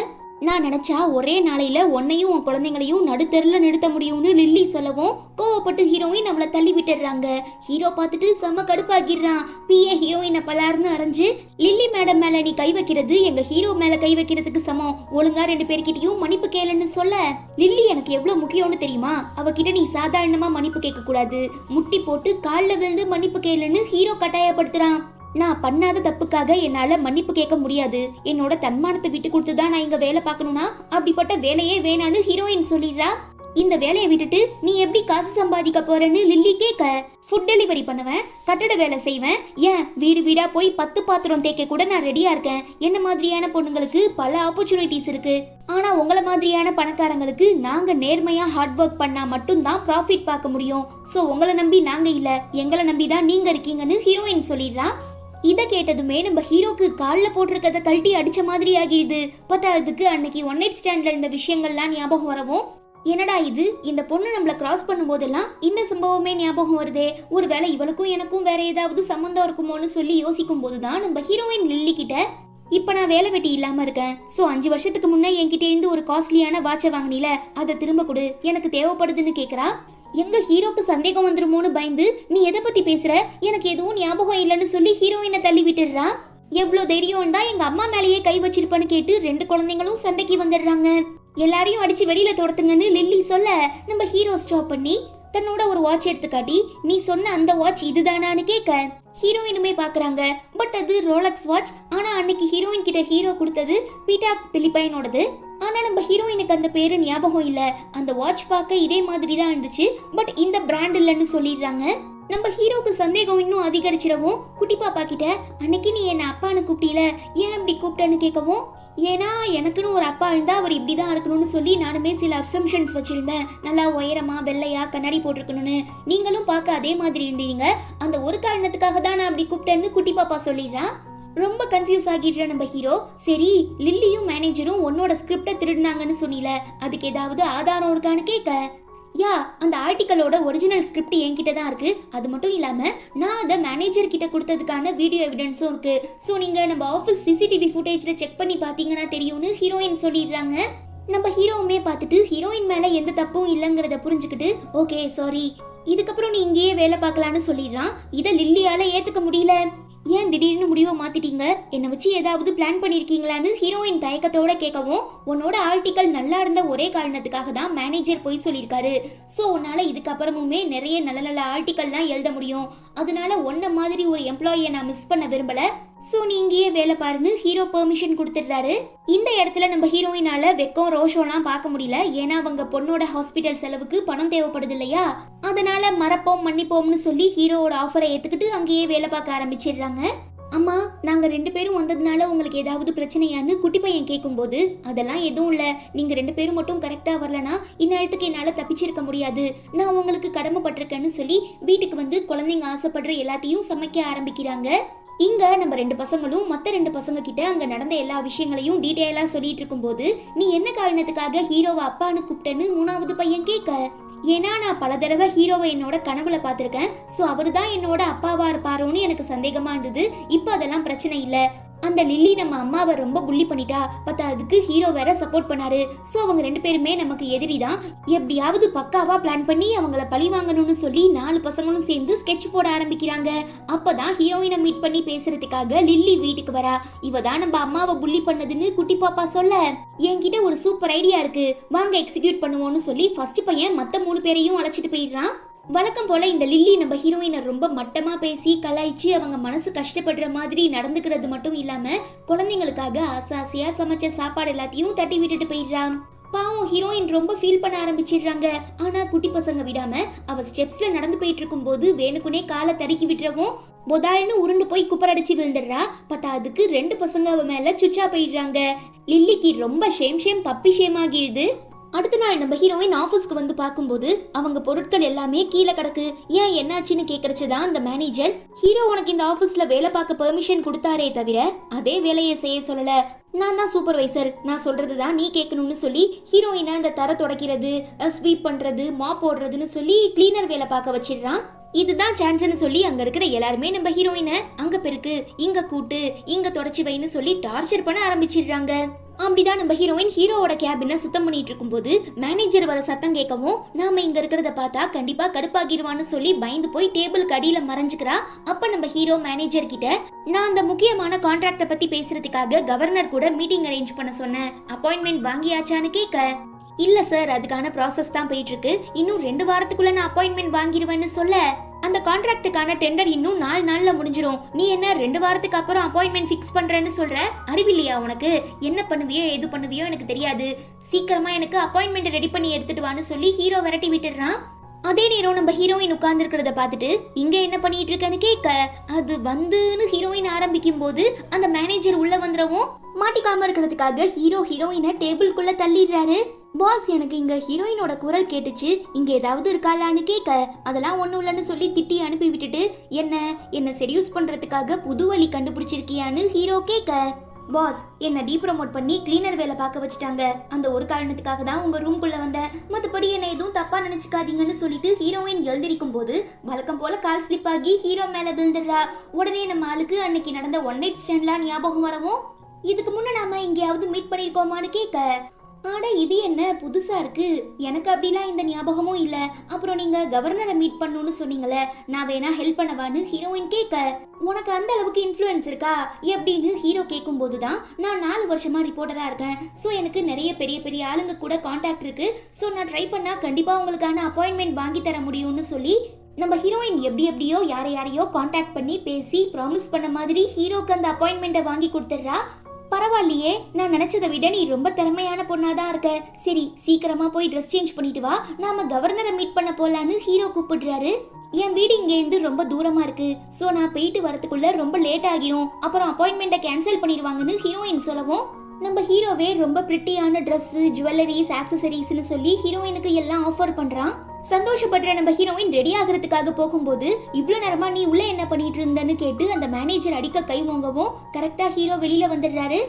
நான் நினைச்சா ஒரே நாளையில உன்னையும் உன் குழந்தைங்களையும் நடுத்தெருல நிறுத்த முடியும்னு லில்லி சொல்லவும் கோவப்பட்டு ஹீரோயின் அவளை தள்ளி விட்டுடுறாங்க. ஹீரோ பார்த்துட்டு செம்ம கடுப்பாக்கிடுறான். பிஏ ஹீரோயினை பலார்னு அரைஞ்சு, லில்லி மேடம் மேல நீ கை வைக்கிறது எங்க ஹீரோ மேல கை வைக்கிறதுக்கு சமம், ஒழுங்கா 2 பேர்கிட்டயும் மன்னிப்பு கேளுன்னு சொல்ல, லில்லி எனக்கு எவ்வளவு முக்கியம்னு தெரியுமா, அவகிட்ட நீ சாதாரணமா மன்னிப்பு கேட்க கூடாது, முட்டி போட்டு கால்ல விழுந்து மன்னிப்பு கேளுன்னு ஹீரோ கட்டாயப்படுத்துறான். நான் பண்ணாத தப்புக்காக என்னால மன்னிப்பு கேட்க முடியாது, என்னோட தன்மானத்தை விட்டு கொடுத்துதான் நான் இங்க வேலை பார்க்கணும்னா அப்படிப்பட்ட வேலையே வேணான்னு ஹீரோயின் சொல்லிடுறா. இந்த வேலையை விட்டுட்டு நீ எப்படி காசு சம்பாதிக்க போறன்னு லில்லி கேட்க, ஃபுட் டெலிவரி பண்ணுவேன், கட்டட வேலை செய்வேன், ஏன் வீடு வீடா போய் 10 பாத்திரம் தேய்க்க கூட நான் ரெடியா இருக்கேன். என்ன மாதிரியான பொண்ணுங்களுக்கு பல ஆப்பர்ச்சுனிட்டிஸ் இருக்கு. ஆனா உங்களை மாதிரியான பணக்காரங்களுக்கு நாங்க நேர்மையா ஹார்ட் ஒர்க் பண்ணா மட்டும்தான் ப்ராஃபிட் பார்க்க முடியும். சோ உங்களை நம்பி நாங்க இல்ல, எங்களை நம்பி தான் நீங்க இருக்கீங்கன்னு ஹீரோயின் சொல்லிடுறா. இதை கேட்டதுமே நம்ம ஹீரோக்கு காலில் போட்டிருக்கத கழட்டி அடிச்ச மாதிரி ஆகிடுது. பத்தாவதுக்கு அன்னைக்கு ஒன் நைட் ஸ்டாண்ட்ல இருந்த விஷயங்கள்லாம் ஞாபகம் வரவும், என்னடா இது, இந்த பொண்ணு நம்மள கிராஸ் பண்ணும் போதெல்லாம் இந்த சம்பவமே ஞாபகம் வருதே, ஒருவேளை இவளுக்கும் எனக்கும் வேற ஏதாவது சம்பந்தம் இருக்குமோன்னு சொல்லி யோசிக்கும் போதுதான் நம்ம ஹீரோயின் லில்லி கிட்ட, இப்ப நான் வேலை வெட்டி இல்லாம இருக்கேன், சோ 5 வருஷத்துக்கு முன்னே என்கிட்ட இருந்து ஒரு காஸ்ட்லியான வாட்சை வாங்கினில, அதை திரும்ப கொடு, எனக்கு தேவைப்படுதுன்னு கேக்குறா. எங்க ஹீரோக்கு சந்தேகம் வந்துருமோன்னு பயந்து, நீ எதை பத்தி பேசுற, எனக்கு எதுவும் ஞாபகம் இல்லைன்னு சொல்லி ஹீரோயினை தள்ளி விட்டுடுறா. எவ்வளவு தைரியம் தான் எங்க அம்மா மேலேயே கை வச்சிருப்பான்னு கேட்டு 2 குழந்தைங்களும் சண்டைக்கு வந்துடுறாங்க. எல்லாரையும் அடிச்சு வெளியில துரத்துங்கன்னு லில்லி சொல்ல, நம்ம ஹீரோ ஸ்டாப் பண்ணி தன்னோட ஒரு வாட்ச் எடுத்து காட்டி, நீ சொன்ன அந்த வாட்ச் இதுதானான்னு கேட்க, ஹீரோயினுமே பாக்குறாங்க. பட் அது ரோலக்ஸ் வாட்ச். ஆனா அன்னைக்கு ஹீரோயின் கிட்ட ஹீரோ கொடுத்தது பீட்டாக் பிலிப்பைனோடது. ஆனா நம்ம ஹீரோயினுக்கு அந்த பேரு ஞாபகம் இல்ல. அந்த வாட்ச் பார்க்க இதே மாதிரி தான் இருந்துச்சு, பட் இந்த பிராண்ட் இல்லைன்னு சொல்லிடுறாங்க. நம்ம ஹீரோக்கு சந்தேகம் இன்னும் அதிகரிச்சிடவும், குட்டி பாப்பா கிட்ட அன்னைக்கு நீ என்ன அப்பான்னு கூப்பிட்டீல, ஏன் இப்படி கூப்பிட்டேன்னு கேட்கவும், ஏன்னா எனக்குன்னு ஒரு அப்பா இருந்தா அவர் இப்படிதான் இருக்கணும்னு சொல்லி நானுமே சில அசம்ஷன்ஸ் வச்சிருந்தேன். நல்லா உயரமா வெள்ளையா கண்ணாடி போட்டிருக்கணும்னு, நீங்களும் பார்க்க அதே மாதிரி இருந்தீங்க, அந்த ஒரு காரணத்துக்காக தான் நான் அப்படி கூப்பிட்டேன்னு குட்டி பாப்பா சொல்லிடுறான். ரொம்ப கன்ஃபியூஸ் ஆகிடுற நம்ம ஹீரோ, சரி லில்லியும் மேனேஜரும் உன்னோட ஸ்கிரிப்டை திருடினாங்கன்னு சொன்னீல, அதுக்கு ஏதாவது ஆதாரம் இருக்கான்னு கேட்க, யா அந்த ஆர்டிக்கலோட ஒரிஜினல் ஸ்கிரிப்ட் என்கிட்ட தான் இருக்கு, அது மட்டும் இல்லாம நான் அதை மேனேஜர் கிட்ட கொடுத்ததுக்கான வீடியோ எவிடன்ஸும் இருக்கு, ஸோ நீங்க நம்ம ஆஃபீஸ் சிசிடிவி ஃபுட்டேஜ்ல செக் பண்ணி பார்த்தீங்கன்னா தெரியும்னு ஹீரோயின் சொல்லிடுறாங்க. நம்ம ஹீரோவுமே பார்த்துட்டு ஹீரோயின் மேல எந்த தப்பும் இல்லைங்கிறத புரிஞ்சுக்கிட்டு, ஓகே சாரி, இதுக்கப்புறம் நீ இங்கேயே வேலை பார்க்கலான்னு சொல்லிடுறான். இதை லில்லியால ஏத்துக்க முடியல. ஏன் திடீர்னு முடிவை மாத்திட்டீங்க, என்னை வச்சு ஏதாவது பிளான் பண்ணிருக்கீங்களான்னு ஹீரோயின் தயக்கத்தோட கேட்கவும், உன்னோட ஆர்டிக்கல் நல்லா இருந்த ஒரே காரணத்துக்காக தான் மேனேஜர் போய் சொல்லியிருக்காரு, ஸோ உன்னால இதுக்கப்புறமுமே நிறைய நல்ல நல்ல ஆர்டிக்கல்லாம் எழுத முடியும், அதனால ஒன்ன மாதிரி ஒரு எம்ப்ளாயியை நான் மிஸ் பண்ண விரும்பல, ஸோ நீ இங்கேயே வேலை பாருன்னு ஹீரோ பெர்மிஷன் கொடுத்துடுறாரு. இந்த இடத்துல நம்ம ஹீரோயினால வெக்கம் ரோஷம்லாம் பார்க்க முடியல, ஏன்னா அவங்க பொண்ணோட ஹாஸ்பிட்டல் செலவுக்கு பணம் தேவைப்படுது இல்லையா, அதனால மறப்போம் மன்னிப்போம்னு சொல்லி ஹீரோவோட ஆஃபரை ஏத்துக்கிட்டு அங்கேயே வேலை பார்க்க ஆரம்பிச்சிடுறாங்க. அம்மா நாங்க 2 பேரும் வந்ததுனால உங்களுக்கு ஏதாவது பிரச்சனையான்னு குட்டி பையன் கேட்கும்போது, அதெல்லாம் எதுவும் இல்ல, நீங்க 2 பேரும் மட்டும் கரெக்டா வரலனா இந்நேரத்துக்கு என்னால தப்பிச்சிருக்க முடியாது, நான் உங்களுக்கு கடமைப்பட்டிருக்கேன்னு சொல்லி வீட்டுக்கு வந்து குழந்தைங்க ஆசைப்படுற எல்லாத்தையும் சமைக்க ஆரம்பிக்கிறாங்க. இங்க நம்ம 2 பசங்களும் மத்த 2 பசங்க கிட்ட அங்க நடந்த எல்லா விஷயங்களையும் டீடைலா சொல்லிட்டு இருக்கும்போது, நீ என்ன காரணத்துக்காக ஹீரோவை அப்பான்னு கூப்பிட்டேன்னு 3வது பையன் கேட்க, ஏன்னா நான் பல தடவை ஹீரோவை என்னோட கனவுல பார்த்திருக்கேன், ஸோ அவரு தான் என்னோட அப்பாவா இருப்பாரோன்னு எனக்கு சந்தேகமா இருந்தது, இப்போ அதெல்லாம் பிரச்சனை இல்லை, அந்த லில்லி நம்ம அம்மாவை ரொம்ப புள்ளி பண்ணிட்டா, பார்த்தா அதுக்கு ஹீரோ வேற சப்போர்ட் பண்ணாரு, ஸோ அவங்க 2 பேருமே நமக்கு எதிரி தான், எப்படியாவது பக்காவா பிளான் பண்ணி அவங்கள பழி வாங்கணும்னு சொல்லி 4 பசங்களும் சேர்ந்து ஸ்கெட்ச் போட ஆரம்பிக்கிறாங்க. அப்பதான் ஹீரோயினை மீட் பண்ணி பேசுறதுக்காக லில்லி வீட்டுக்கு வரா. இவ தான் நம்ம அம்மாவை புள்ளி பண்ணதுன்னு குட்டி பாப்பா சொல்ல, என்கிட்ட ஒரு சூப்பர் ஐடியா இருக்கு, வாங்க எக்ஸிக்யூட் பண்ணுவோம்னு சொல்லி ஃபர்ஸ்ட் பையன் மத்த 3 பேரையும் அழைச்சிட்டு போயிடுறான். வழக்கம் போல இந்த லில்லி நம்ம ஹீரோயினை ரொம்ப மட்டமா பேசி கலாய்ச்சி அவங்க மனசு கஷ்டப்படுற மாதிரி நடந்துக்கிறது மட்டும் இல்லாம குழந்தைங்களுக்காக ஆசாசியா சமைச்ச சாப்பாடு எல்லாத்தையும் தட்டி விட்டுட்டு போயிடுறான். பாவம் ஹீரோயின் ரொம்ப ஃபீல் பண்ண ஆரம்பிச்சிடுறாங்க. ஆனா குட்டி பசங்க விடாம அவ ஸ்டெப்ஸ்ல நடந்து போயிட்டு இருக்கும் போது வேணுக்குனே காலை தடுக்கி விட்டுறவும் முதல்னு உருண்டு போய் குப்பரடிச்சு விழுந்துடுறா. பார்த்தா அதுக்கு 2 பசங்க அவ மேல சுச்சா போயிடுறாங்க. லில்லிக்கு ரொம்ப ஷேம் பப்பி ஷேம் ஆகிடுது. அடுத்த நாள் நம்ம ஹீரோயின் ஆஃபீஸ்க்கு வந்து பார்க்கும்போது அவங்க பொருட்கள் எல்லாமே கீழே கிடக்கு. ஏன் என்னாச்சுன்னு கேட்கறச்சுதான் அந்த மேனேஜர், ஹீரோ உனக்கு இந்த ஆஃபீஸ்ல வேலை பார்க்க பெர்மிஷன் கொடுத்தாரே தவிர அதே வேலையை செய்ய சொல்லல, நான் தான் சூப்பர்வைசர், நான் சொல்றதுதான் நீ கேட்கணும்னு சொல்லி ஹீரோயினை இந்த தர துடைக்கிறது, ஸ்வீப் பண்றது, மாப் போடுறதுன்னு சொல்லி கிளீனர் வேலை பார்க்க வச்சிடுறான். இதுதான் சான்ஸ்னு சொல்லி அங்க இருக்கிற எல்லாருமே நம்ம ஹீரோயினை அங்க பெருக்கு, இங்க கூட்டு, இங்க தொடச்சி வைன்னு சொல்லி டார்ச்சர் பண்ண ஆரம்பிச்சிடுறாங்க. அப்படிதான் நம்ம ஹீரோயின் ஹீரோவோட கேபினை சுத்தம் பண்ணிட்டு இருக்கும்போது மேனேஜர் வர சத்தம் கேட்கவும், நாம இங்க இருக்கிறத பார்த்தா கண்டிப்பா கடுப்பாகிடுவான்னு சொல்லி பயந்து போய் டேபிளுக்கு அடியில மறைஞ்சுக்கிறா. அப்ப நம்ம ஹீரோ மேனேஜர் கிட்ட, நான் அந்த முக்கியமான கான்ட்ராக்ட பத்தி பேசுறதுக்காக கவர்னர் கூட மீட்டிங் அரேஞ்ச் பண்ண சொன்னேன், அப்பாயின்மெண்ட் வாங்கியாச்சான்னு கேட்க, இல்ல சார் அதுக்கான ப்ராசஸ் தான் போயிட்டு இருக்கு, இன்னும் 2 வாரத்துக்குள்ள நான் அப்பாயின்மெண்ட் வாங்கிடுவேன்னு சொல்ல, அந்த கான்ட்ராக்டுக்கான டெண்டர் இன்னும் 4 நாள்ல முடிஞ்சிரும். நீ என்ன 2 வாரத்துக்கு அப்புறம் அப்பாயின்மெண்ட் ஃபிக்ஸ் பண்றேன்னு சொல்ற? அறிவில்லையா உனக்கு? என்ன பண்ணுவியோ எது பண்ணுவியோ எனக்கு தெரியாது. சீக்கிரமா எனக்கு அப்பாயின்மெண்ட் ரெடி பண்ணி எடுத்துட்டு வான்னு சொல்லி ஹீரோ விரட்டி விட்டுறான். அதே நேரம் நம்ம ஹீரோயின் உட்கார்ந்து இருக்கிறத பார்த்துட்டு இங்க என்ன பண்ணிட்டு இருக்கன்னு கேட்க, அது வந்துன்னு ஹீரோயின் ஆரம்பிக்கும் போது அந்த மேனேஜர் உள்ள வந்துடவும் மாட்டிக்காம இருக்கிறதுக்காக ஹீரோயினை டேபிள்குள்ள தள்ளிடுறாரு. பாஸ், எனக்கு இங்க ஹீரோயினோட குரல் கேட்டுச்சு, இங்க ஏதாவது இருக்காளான்னு கேட்க, அதெல்லாம் ஒண்ணும் இல்லைன்னு சொல்லி திட்டி அனுப்பி விட்டுட்டு என்ன செடியூஸ் பண்றதுக்காக புது வழி கண்டுபிடிச்சிருக்கியான்னு ஹீரோ கேட்க, பாஸ் என்ன டீப்ரமோட் பண்ணி கிளீனர் வேலை பார்க்க வச்சுட்டாங்க, அந்த ஒரு காரணத்துக்காக தான் உங்க ரூம்குள்ள வந்தேன், மற்றபடி என்ன எதுவும் தப்பா நினைச்சுக்காதீங்கன்னு சொல்லிட்டு ஹீரோயின் எழுந்திருக்கும் போது வழக்கம் போல கால் ஸ்லிப் ஆகி ஹீரோ மேல விழுந்துடுறா. உடனே நம்ம ஆளுக்கு அன்னைக்கு நடந்த 1 நைட் ஸ்டாண்ட்லாம் ஞாபகம் வரவும், இதுக்கு முன்ன நாம எங்கேயாவது மீட் பண்ணிருக்கோமான்னு கேட்க, ஆட இது என்ன புதுசா இருக்கு, எனக்கு அப்படிலாம் இந்த ஞாபகமும் இல்ல, அப்புறம் நீங்க கவர்னரை மீட் பண்ணணும்னு சொன்னீங்களே, நான் வேணா ஹெல்ப் பண்ணவான்னு ஹீரோயின் கேட்க, உனக்கு அந்த அளவுக்கு இன்ஃப்ளூயன்ஸ் இருக்கா எப்படின்னு ஹீரோ கேட்கும் போதுதான், நான் 4 வருஷமா ரிப்போர்ட்டரா இருக்கேன், ஸோ எனக்கு நிறைய பெரிய பெரிய ஆளுங்க கூட கான்டாக்ட் இருக்கு, ஸோ நான் ட்ரை பண்ணா கண்டிப்பா உங்களுக்கான அப்பாயின்மெண்ட் வாங்கி தர முடியும்னு சொல்லி நம்ம ஹீரோயின் எப்படியோ யாரையோ கான்டாக்ட் பண்ணி பேசி ப்ராமிஸ் பண்ண மாதிரி ஹீரோக்கு அந்த அப்பாயின்மெண்ட்டை வாங்கி கொடுத்துட்றா. பரவாயில்லையே, நான் நினைச்சதை விட நீ ரொம்ப திறமையான பொண்ணாதான் இருக்க, சரி சீக்கிரமா போய் ட்ரெஸ் சேஞ்ச் பண்ணிட்டு வா, நாம கவர்னரை மீட் பண்ண போலான்னு ஹீரோ கூப்பிடுறாரு. என் வீடு இங்க இருந்து ரொம்ப தூரமா இருக்கு, சோ நான் போயிட்டு வரதுக்குள்ள ரொம்ப லேட் ஆகிரும், அப்புறம் அப்பாயின்மெண்ட்டை கேன்சல் பண்ணிடுவாங்கன்னு ஹீரோயின் சொல்லவும், நம்ம ஹீரோவே ரொம்ப பிரிட்டியான ட்ரெஸ், ஜுவல்லரிஸ், ஆக்சசரிஸ்னு சொல்லி ஹீரோயினுக்கு எல்லாம் ஆஃபர் பண்றான். சந்தோஷப்படுற நம்ம ஹீரோயின் ரெடி ஆகிறதுக்காக போகும்போது, இவ்வளவு நேரமா நீ உள்ள என்ன பண்ணிட்டு இருந்தன்னு கேட்டு அந்த மேனேஜர் அடிக்க கை வாங்கவும் கரெக்டா ஹீரோ வெளியில வந்துடுறாரு.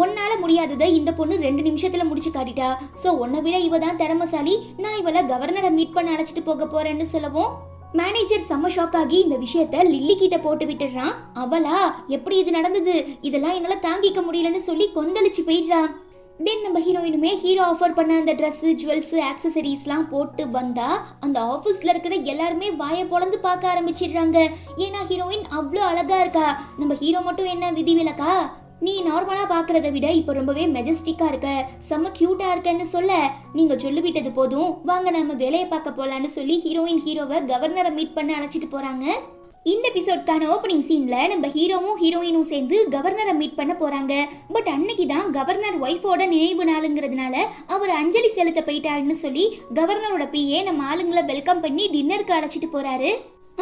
உன்னால முடியாததை இந்த பொண்ணு 2 நிமிஷத்துல முடிச்சு காட்டிட்டா, சோ உன்னை விட இவ தான் திறமசாலி, நான் இவளை கவர்னரை மீட் பண்ண அழைச்சிட்டு போக போறேன்னு சொல்லவும் மேனேஜர் செம்ம ஷாக் ஆகி இந்த விஷயத்த லில்லி கிட்ட போட்டு விட்டுறான். அவளா எப்படி இது நடந்தது, இதெல்லாம் என்னால தாங்கிக்க முடியலன்னு சொல்லி கொந்தளிச்சு போயிடுறான். தென் நம்ம ஹீரோயினுமே ஹீரோ ஆஃபர் பண்ண அந்த ட்ரெஸ், ஜுவல்ஸ், ஆக்சசரிஸ்லாம் போட்டு வந்தா அந்த ஆஃபீஸ்ல இருக்கிற எல்லாருமே வாயை பொளந்து பார்க்க ஆரம்பிச்சிடுறாங்க. ஏன்னா ஹீரோயின் அவ்வளோ அழகா இருக்கா. நம்ம ஹீரோ மட்டும் என்ன விதிவிலக்கா? நீ நார்மலா பாக்குறத விட இப்ப ரொம்பவே மெஜஸ்டிக்கா இருக்க, செம்ம கியூட்டா இருக்கன்னு சொல்ல, நீங்க சொல்லிவிட்டது போதும், வாங்க நம்ம வேலையை பார்க்க போலான்னு சொல்லி ஹீரோயின் ஹீரோவை கவர்னரை மீட் பண்ண அழைச்சிட்டு போறாங்க. இந்த எபிசோட்கான ஓப்பனிங் சீன்ல நம்ம ஹீரோவும் ஹீரோயினும் சேர்ந்து கவர்னரை மீட் பண்ண போறாங்க. பட் அன்னைக்கு தான் கவர்னர் ஒய்ஃபோட நினைவு நாளுங்கிறதுனால அவர் அஞ்சலி செலுத்த போயிட்டாருன்னு சொல்லி கவர்னரோட பிஏ நம்ம ஆளுங்களை வெல்கம் பண்ணி டின்னருக்கு அழைச்சிட்டு போறாரு.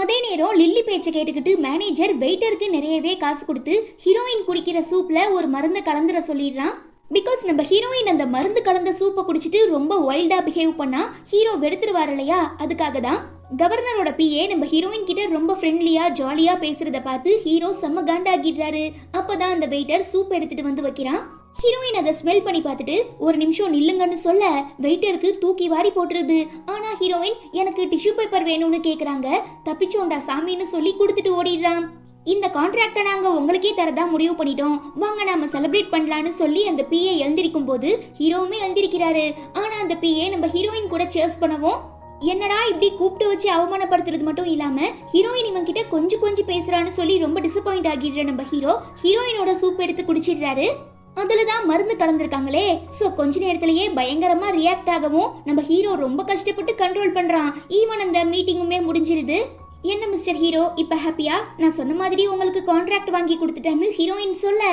அதே நேரம் லில்லி பேச்சை கேட்டுக்கிட்டு மேனேஜர் வெயிட்டருக்கு நிறையவே காசு கொடுத்து ஹீரோயின் குடிக்கிற சூப்ல ஒரு மருந்தை கலந்துட சொல்லிடுறான். பிகாஸ் நம்ம ஹீரோயின் அந்த மருந்து கலந்த சூப்பை குடிச்சிட்டு ரொம்ப வைல்டா பிஹேவ் பண்ணா ஹீரோ வெறுத்துருவார் இல்லையா, அதுக்காக தான் கவர்னரோட பிஏ நம்ம ஹீரோயின் கிட்ட ரொம்ப ஃப்ரெண்ட்லியா ஜாலியா பேசுறத பார்த்து ஹீரோ செம்ம காண்டாகிடுறாரு. அப்பதான் அந்த வெயிட்டர் சூப் எடுத்துட்டு வந்து வைக்கிறான். ஹீரோயின் அதை ஸ்மெல் பண்ணி பார்த்துட்டு ஒரு நிமிஷம் நில்லுங்கன்னு சொல்ல வெயிட்டருக்கு தூக்கி வாரி போட்டுருது. ஆனா ஹீரோயின் எனக்கு டிஷ்யூ பேப்பர் வேணும்னு கேக்குறாங்க. தப்பிச்சோண்டா சாமின்னு சொல்லி கொடுத்துட்டு ஓடிடுறான். இந்த கான்ட்ராக்டை நாங்க உங்களுக்கே தரதா முடிவு பண்ணிட்டோம், வாங்க நாம செலிப்ரேட் பண்ணலான்னு சொல்லி அந்த பிஏ எழுந்திருக்கும் போது ஹீரோவுமே எழுந்திருக்கிறாரு. ஆனா அந்த பிஏ நம்ம ஹீரோயின் கூட சேர்ஸ் பண்ணவும், என்னடா இப்படி கூப்பிட்டு வச்சு அவமானப்படுத்துறது மட்டும் இல்லாம ஹீரோயின் இவன் கிட்ட கொஞ்சம் பேசுறான்னு சொல்லி ரொம்ப டிசப்பாயிண்ட் ஆகிடுற நம்ம ஹீரோயினோட சூப் எடுத்து குடிச்சிடுறாரு. அதுலதான் மருந்து கலந்துருக்காங்களே, சோ கொஞ்ச நேரத்திலேயே பயங்கரமா ரியாக்ட் ஆகவும் நம்ம ஹீரோ ரொம்ப கஷ்டப்பட்டு கண்ட்ரோல் பண்றான். ஈவன் அந்த மீட்டிங்குமே முடிஞ்சிருது. என்ன மிஸ்டர் ஹீரோ, இப்ப ஹாப்பியா? நான் சொன்ன மாதிரி உங்களுக்கு கான்ட்ராக்ட் வாங்கி கொடுத்துட்டேன்னு ஹீரோயின் சொல்ல,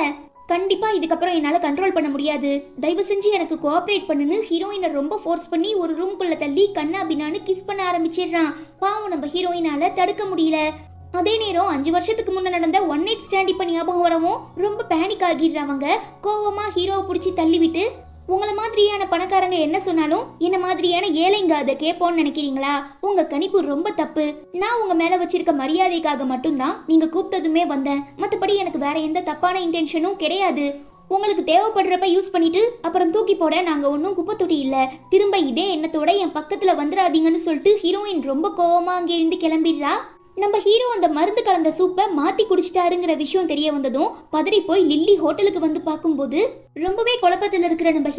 கண்டிப்பா இதுக்கப்புறம் என்னால கண்ட்ரோல் பண்ண முடியாது, தயவு செஞ்சு எனக்கு கோஆபரேட் பண்ணுன்னு ஹீரோயினை ரொம்ப ஃபோர்ஸ் பண்ணி ஒரு ரூம்குள்ள தள்ளி கண்ணா பின்னான்னு கிஸ் பண்ண ஆரம்பிச்சிடுறான். பாவம் நம்ம ஹீரோயினால தடுக்க முடியல. அதே நேரம் 5 வருஷத்துக்கு முன்ன நடந்த 1 நைட் ஸ்டாண்ட் இப்ப ஞாபகம் வரவும் ரொம்ப பேனிக் ஆகிடுறவங்க கோவமா ஹீரோவை பிடிச்சி தள்ளிவிட்டு, உங்களை மாதிரியான பணக்காரங்க என்ன சொன்னாலும் என்ன மாதிரியான ஏழைங்க அதை கேட்போன்னு நினைக்கிறீங்களா? உங்க கணிப்பு ரொம்ப தப்பு. நான் உங்க மேல வச்சிருக்க மரியாதைக்காக மட்டும்தான் நீங்க கூப்பிட்டதுமே வந்தேன், மற்றபடி எனக்கு வேற எந்த தப்பான இன்டென்ஷனும் கிடையாது. உங்களுக்கு தேவைப்படுறப்ப யூஸ் பண்ணிட்டு அப்புறம் தூக்கி போட நாங்க ஒன்னும் குப்பை தொட்டி இல்ல, திரும்ப இதே எண்ணத்தோட என் பக்கத்துல வந்துடாதீங்கன்னு சொல்லிட்டு ஹீரோயின் ரொம்ப கோவமா அங்கே இருந்து கிளம்பிடுறா. நம்ம ஹீரோ அந்த மருந்து கலந்த சூப்பை மாத்தி குடிச்சிட்டாருங்கிற விஷயம் தெரிய வந்ததும் பதறி போய் லில்லி ஹோட்டலுக்கு வந்து பார்க்கும்போது ரொம்பவே குழப்பத்தில் இருக்கிற நம்ம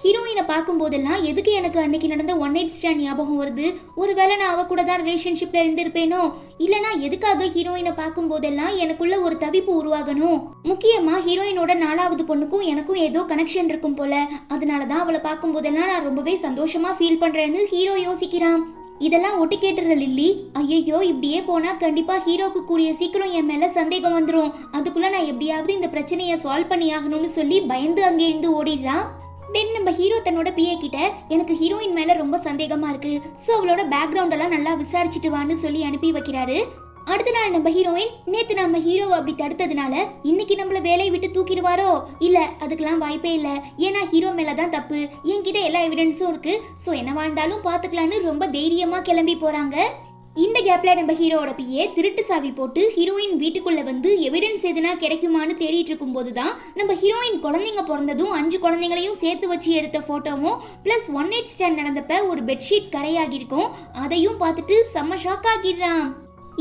ஹீரோயினை பார்க்கும் போதெல்லாம் எதுக்கு எனக்கு அன்னைக்கு நடந்த 1 நைட் ஸ்டாண்ட் ஞாபகம் வருது, ஒருவேளை நான் அவ கூட தான் ரிலேஷன்ஷிப்ல இருந்திருப்பேனோ, இல்லனா எதுக்காக ஹீரோயினை பார்க்கும் போதெல்லாம் எனக்குள்ள ஒரு தவிப்பு உருவாகணும், முக்கியமா ஹீரோயினோட 4வது பொண்ணுக்கும் எனக்கும் ஏதோ கனெக்ஷன் இருக்கும் போல, அதனாலதான் அவளை பார்க்கும் போதெல்லாம் நான் ரொம்பவே சந்தோஷமா ஃபீல் பண்றேன்னு ஹீரோ யோசிக்கிறான். இதெல்லாம் ஒட்டு கேட்டுற லில்லி. ஐயோ இப்படியே போனா கண்டிப்பா ஹீரோக்கு கூடிய சீக்கிரம் என் மேல சந்தேகம் வந்துடும். அதுக்குள்ள நான் எப்படியாவது இந்த பிரச்சனையை சால்வ் பண்ணி ஆகணும்னு சொல்லி பயந்து அங்கே இருந்து ஓடிடுறான். தென் நம்ம ஹீரோ தன்னோட பிஏ கிட்ட எனக்கு ஹீரோயின் மேல ரொம்ப சந்தேகமா இருக்கு, சோ அவளோட பேக்ரவுண்ட் எல்லாம் நல்லா விசாரிச்சுட்டு வான்னு சொல்லி அனுப்பி வைக்கிறாரு. அடுத்த நாள் நம்ம ஹீரோயின் நேத்து நம்ம ஹீரோவை அப்படி தடுத்ததுனால இன்னைக்கு நம்மள வேலையை விட்டு தூக்கிடுவாரோ? இல்ல, அதுக்கெல்லாம் வாய்ப்பே இல்ல. ஏன்னா ஹீரோ மேலதான் தப்பு, என்கிட்ட எல்லா எவிடன்ஸும் இருக்கு, சோ என்ன வாழ்ந்தாலும் பாத்துக்கலான்னு ரொம்ப தைரியமா கிளம்பி போறாங்க. இந்த கேப்ல நம்ம ஹீரோவோட பிஏ திருட்டு சாவி போட்டு ஹீரோயின் வீட்டுக்குள்ள வந்து எவிடன்ஸ் எதுனா கிடைக்குமான்னு தேடிட்டு இருக்கும் போதுதான் நம்ம ஹீரோயின் குழந்தைங்க பிறந்ததும் 5 குழந்தைங்களையும் சேர்த்து வச்சு எடுத்த போட்டோவும் பிளஸ் 1 நைட் ஸ்டாண்ட் நடந்தப்ப ஒரு பெட்ஷீட் கரையாகி இருக்கும், அதையும் பார்த்துட்டு செம்ம ஷாக் ஆகிடுறான்.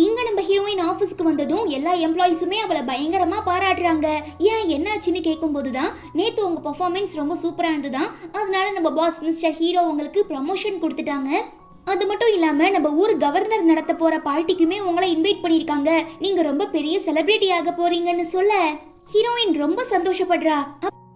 இங்க நம்ம ஹீரோயின் ஆபீஸ்க்கு வந்ததும் எல்லா எம்ப்ளாயிஸுமே அவளை பயங்கரமா பாராட்டுறாங்க. ஏன் என்னாச்சுன்னு கேட்கும் போதுதான் நேத்து உங்க பெர்ஃபார்மன்ஸ் ரொம்ப சூப்பரா இருந்துதான், அதனால நம்ம பாஸ் மிஸ்டர் ஹீரோ உங்களுக்கு ப்ரமோஷன் கொடுத்துட்டாங்க. அது மட்டும் இல்லாம நம்ம ஊர் கவர்னர் நடத்த போற பார்ட்டிக்குமே உங்களை இன்வைட் பண்ணிருக்காங்க, நீங்க ரொம்ப பெரிய செலிபிரிட்டி ஆக போறீங்கன்னு சொல்ல ஹீரோயின் ரொம்ப சந்தோஷப்படுறா.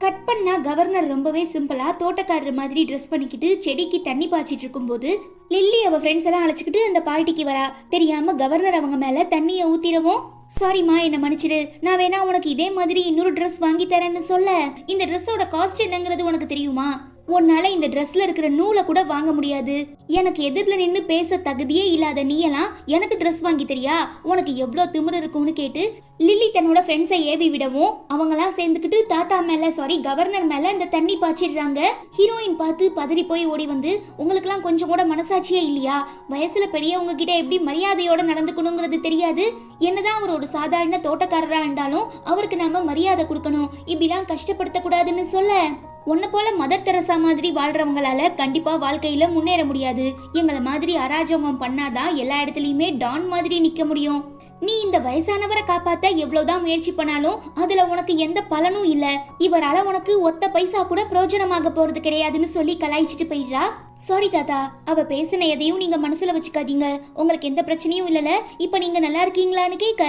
கட் பண்ணா கவர்னர் ரொம்பவே சிம்பிளா தோட்டக்காரர் மாதிரி ட்ரெஸ் பண்ணிக்கிட்டு செடிக்கு தண்ணி பாய்ச்சிட்டு இருக்கும் போது லில்லி அவ ஃப்ரெண்ட்ஸ் எல்லாம் அழைச்சிக்கிட்டு அந்த பார்ட்டிக்கு வரா. தெரியாம கவர்னர் அவங்க மேல தண்ணியை ஊத்திரவும் சாரிமா என்ன மன்னிச்சிடு, நான் வேணா உனக்கு இதே மாதிரி இன்னொரு ட்ரெஸ் வாங்கி தரேன்னு சொல்ல இந்த ட்ரெஸ்ஸோட காஸ்ட் என்னங்கிறது உனக்கு தெரியுமா? உன்னால இந்த ட்ரெஸ்ல இருக்கிற நூலை கூட வாங்க முடியாது, எனக்கு எதிரில் நின்று பேச தகுதியே இல்லாத நீயெல்லாம் எனக்கு ட்ரெஸ் வாங்கி தெரியா, உனக்கு எவ்வளோ திமிரு இருக்கும்னு கேட்டு லில்லி தன்னோட ஃப்ரெண்ட்ஸை ஏவி விடவும் அவங்களாம் சேர்ந்துக்கிட்டு தாத்தா மேல கவர்னர் மேல இந்த தண்ணி பாய்ச்சிடுறாங்க. ஹீரோயின் பார்த்து பதறி போய் ஓடி வந்து உங்களுக்குலாம் கொஞ்சம் கூட மனசாட்சியே இல்லையா, வயசுல பெரியவங்க கிட்ட எப்படி மரியாதையோட நடந்துக்கணுங்கிறது தெரியாது, என்னதான் அவர் ஒரு சாதாரண தோட்டக்காரரா இருந்தாலும் அவருக்கு நாம மரியாதை கொடுக்கணும், இப்படிலாம் கஷ்டப்படுத்த கூடாதுன்னு சொல்ல உன்னை போல மதர் தெரசா மாதிரி வாழ்றவங்களால கண்டிப்பா வாழ்க்கையில முன்னேற முடியாது, எங்களை மாதிரி அராஜகம் பண்ணாதான் எல்லா இடத்துலயுமே டான் மாதிரி நிக்க முடியும், நீ இந்த வயசானவரை காப்பாத்த எவ்வளவுதான் முயற்சி பண்ணாலும் அதுல உனக்கு எந்த பலனும் இல்ல, இவரால உனக்கு ஒத்த பைசா கூட பிரயோஜனமாக போறது கிடையாதுன்னு சொல்லி கலாய்ச்சிட்டு போயிடுறா. சாரி தாத்தா, அவ பேசின எதையும் நீங்க மனசுல வச்சுக்காதீங்க, உங்களுக்கு எந்த பிரச்சனையும் இல்லல, இப்ப நீங்க நல்லா இருக்கீங்களான்னு கேட்க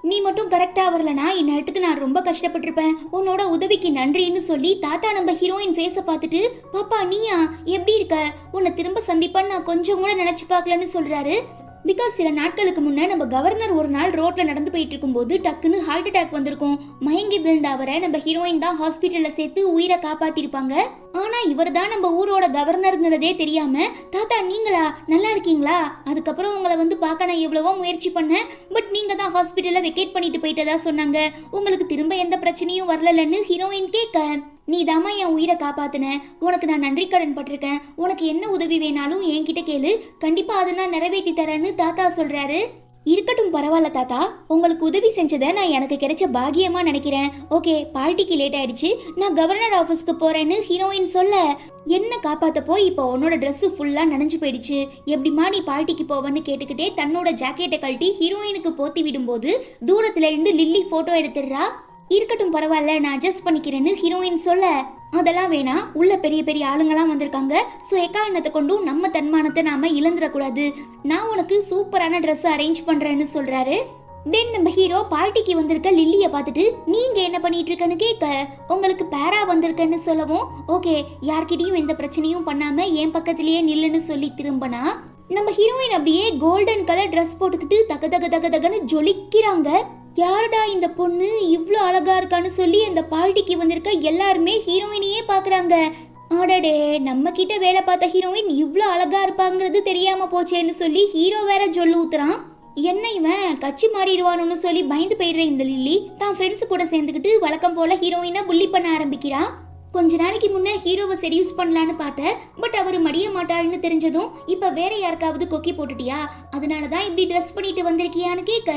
நீ மட்டும் கரெக்டா வரலனா இந்நேரத்துக்கு நான் ரொம்ப கஷ்டப்பட்டிருப்பேன், உன்னோட உதவிக்கு நன்றின்னு சொல்லி தாத்தா நம்ம ஹீரோயின் ஃபேஸை பார்த்துட்டு பாப்பா நீயா எப்படி இருக்க, உன்னை திரும்ப சந்திப்பான்னு நான் கொஞ்சம் கூட நினைச்சு பார்க்கலன்னு சொல்றாரு. பிகாஸ் சில நாட்களுக்கு முன்னே நம்ம கவர்னர் ஒரு நாள் ரோட்ல நடந்து போயிட்டு இருக்கும்போது டக்குன்னு ஹார்ட் அட்டாக் வந்திருக்கும், மயங்கி விழுந்த அவரை நம்ம ஹீரோயின் தான் ஹாஸ்பிட்டல்ல சேர்த்து உயிரை காப்பாத்திருப்பாங்க. ஆனா இவர் தான் நம்ம ஊரோட கவர்னருங்கிறதே தெரியாம தாத்தா நீங்களா நல்லா இருக்கீங்களா, அதுக்கப்புறம் உங்களை வந்து பார்க்க நான் எவ்வளவோ முயற்சி பண்ணேன், பட் நீங்க தான் ஹாஸ்பிட்டல்ல வெக்கேட் பண்ணிட்டு போயிட்டதா சொன்னாங்க, உங்களுக்கு திரும்ப எந்த பிரச்சனையும் வரலன்னு ஹீரோயின் கேட்க நீ தாமா என் உயிரை காப்பாத்தின, உனக்கு நான் நன்றி கடன் பட்டிருக்கேன், உனக்கு என்ன உதவி வேணாலும் என்கிட்ட கேளு, கண்டிப்பா அதை நான் நிறைவேற்றி தரேன்னு தாத்தா சொல்றாரு. இருக்கட்டும் பரவாயில்ல தாத்தா, உங்களுக்கு உதவி செஞ்சதை நான் எனக்கு கிடைச்ச பாக்கியமா நினைக்கிறேன், ஓகே பார்ட்டிக்கு லேட் ஆயிடுச்சு நான் கவர்னர் ஆஃபீஸ்க்கு போறேன்னு ஹீரோயின் சொல்ல என்ன காப்பாத்த போய் இப்போ உன்னோட ட்ரெஸ் ஃபுல்லா நனைஞ்சு போயிடுச்சு, எப்படிமா நீ பார்ட்டிக்கு போவன்னு கேட்டுக்கிட்டே தன்னோட ஜாக்கெட்டை கழட்டி ஹீரோயினுக்கு போத்தி விடும்போது தூரத்துல இருந்து லில்லி போட்டோ எடுத்துடுறா. இருக்கட்டும் பரவாயில்ல நான் அட்ஜஸ்ட் பண்ணிக்கிறேன்னு ஹீரோயின் சொல்ல அதெல்லாம் வேணா, உள்ள பெரிய பெரிய ஆளுங்களாம் வந்திருக்காங்க, ஸோ எக்காரணத்தை கொண்டும் நம்ம தன்மானத்தை நாம இழந்துடக்கூடாது, நான் உனக்கு சூப்பரான ட்ரெஸ் அரேஞ்ச் பண்றேன்னு சொல்றாரு. தென் நம்ம ஹீரோ பார்ட்டிக்கு வந்திருக்க லில்லியை பார்த்துட்டு நீங்க என்ன பண்ணிட்டு இருக்கன்னு கேட்க உங்களுக்கு பேரா வந்திருக்கன்னு சொல்லவும் ஓகே யார்கிட்டயும் எந்த பிரச்சனையும் பண்ணாம என் பக்கத்திலேயே நில்லுன்னு சொல்லி திரும்பினா நம்ம ஹீரோயின் அப்படியே கோல்டன் கலர் ட்ரெஸ் போட்டுக்கிட்டு தக தக தக தகன்னு ஜொலிக்கிறாங்க. யாருடா இந்த பொண்ணு இவ்வளோ அழகா இருக்கான்னு சொல்லி அந்த பார்ட்டிக்கு வந்திருக்க எல்லாருமே ஹீரோயினையே பாக்குறாங்க. ஆடடே நம்ம கிட்ட வேலை பார்த்த ஹீரோயின் இவ்வளோ அழகா இருப்பாங்கிறது தெரியாம போச்சேன்னு சொல்லி ஹீரோ வேற ஜொல்லு ஊத்துறான். என்ன இவன் கட்சி மாறிடுவானு சொல்லி பயந்து போயிடுற இந்த லில்லி தான் ஃப்ரெண்ட்ஸ் கூட சேர்ந்துக்கிட்டு வழக்கம் போல ஹீரோயினை புள்ளி பண்ண ஆரம்பிக்கிறா. கொஞ்ச நாளைக்கு முன்னே ஹீரோவை செடியூஸ் பண்ணலான்னு பார்த்தேன், பட் அவர் மடிய மாட்டாள்னு தெரிஞ்சதும் இப்ப வேற யாருக்காவது கொக்கி போட்டுட்டியா, அதனாலதான் இப்படி ட்ரெஸ் பண்ணிட்டு வந்திருக்கியான்னு கேட்க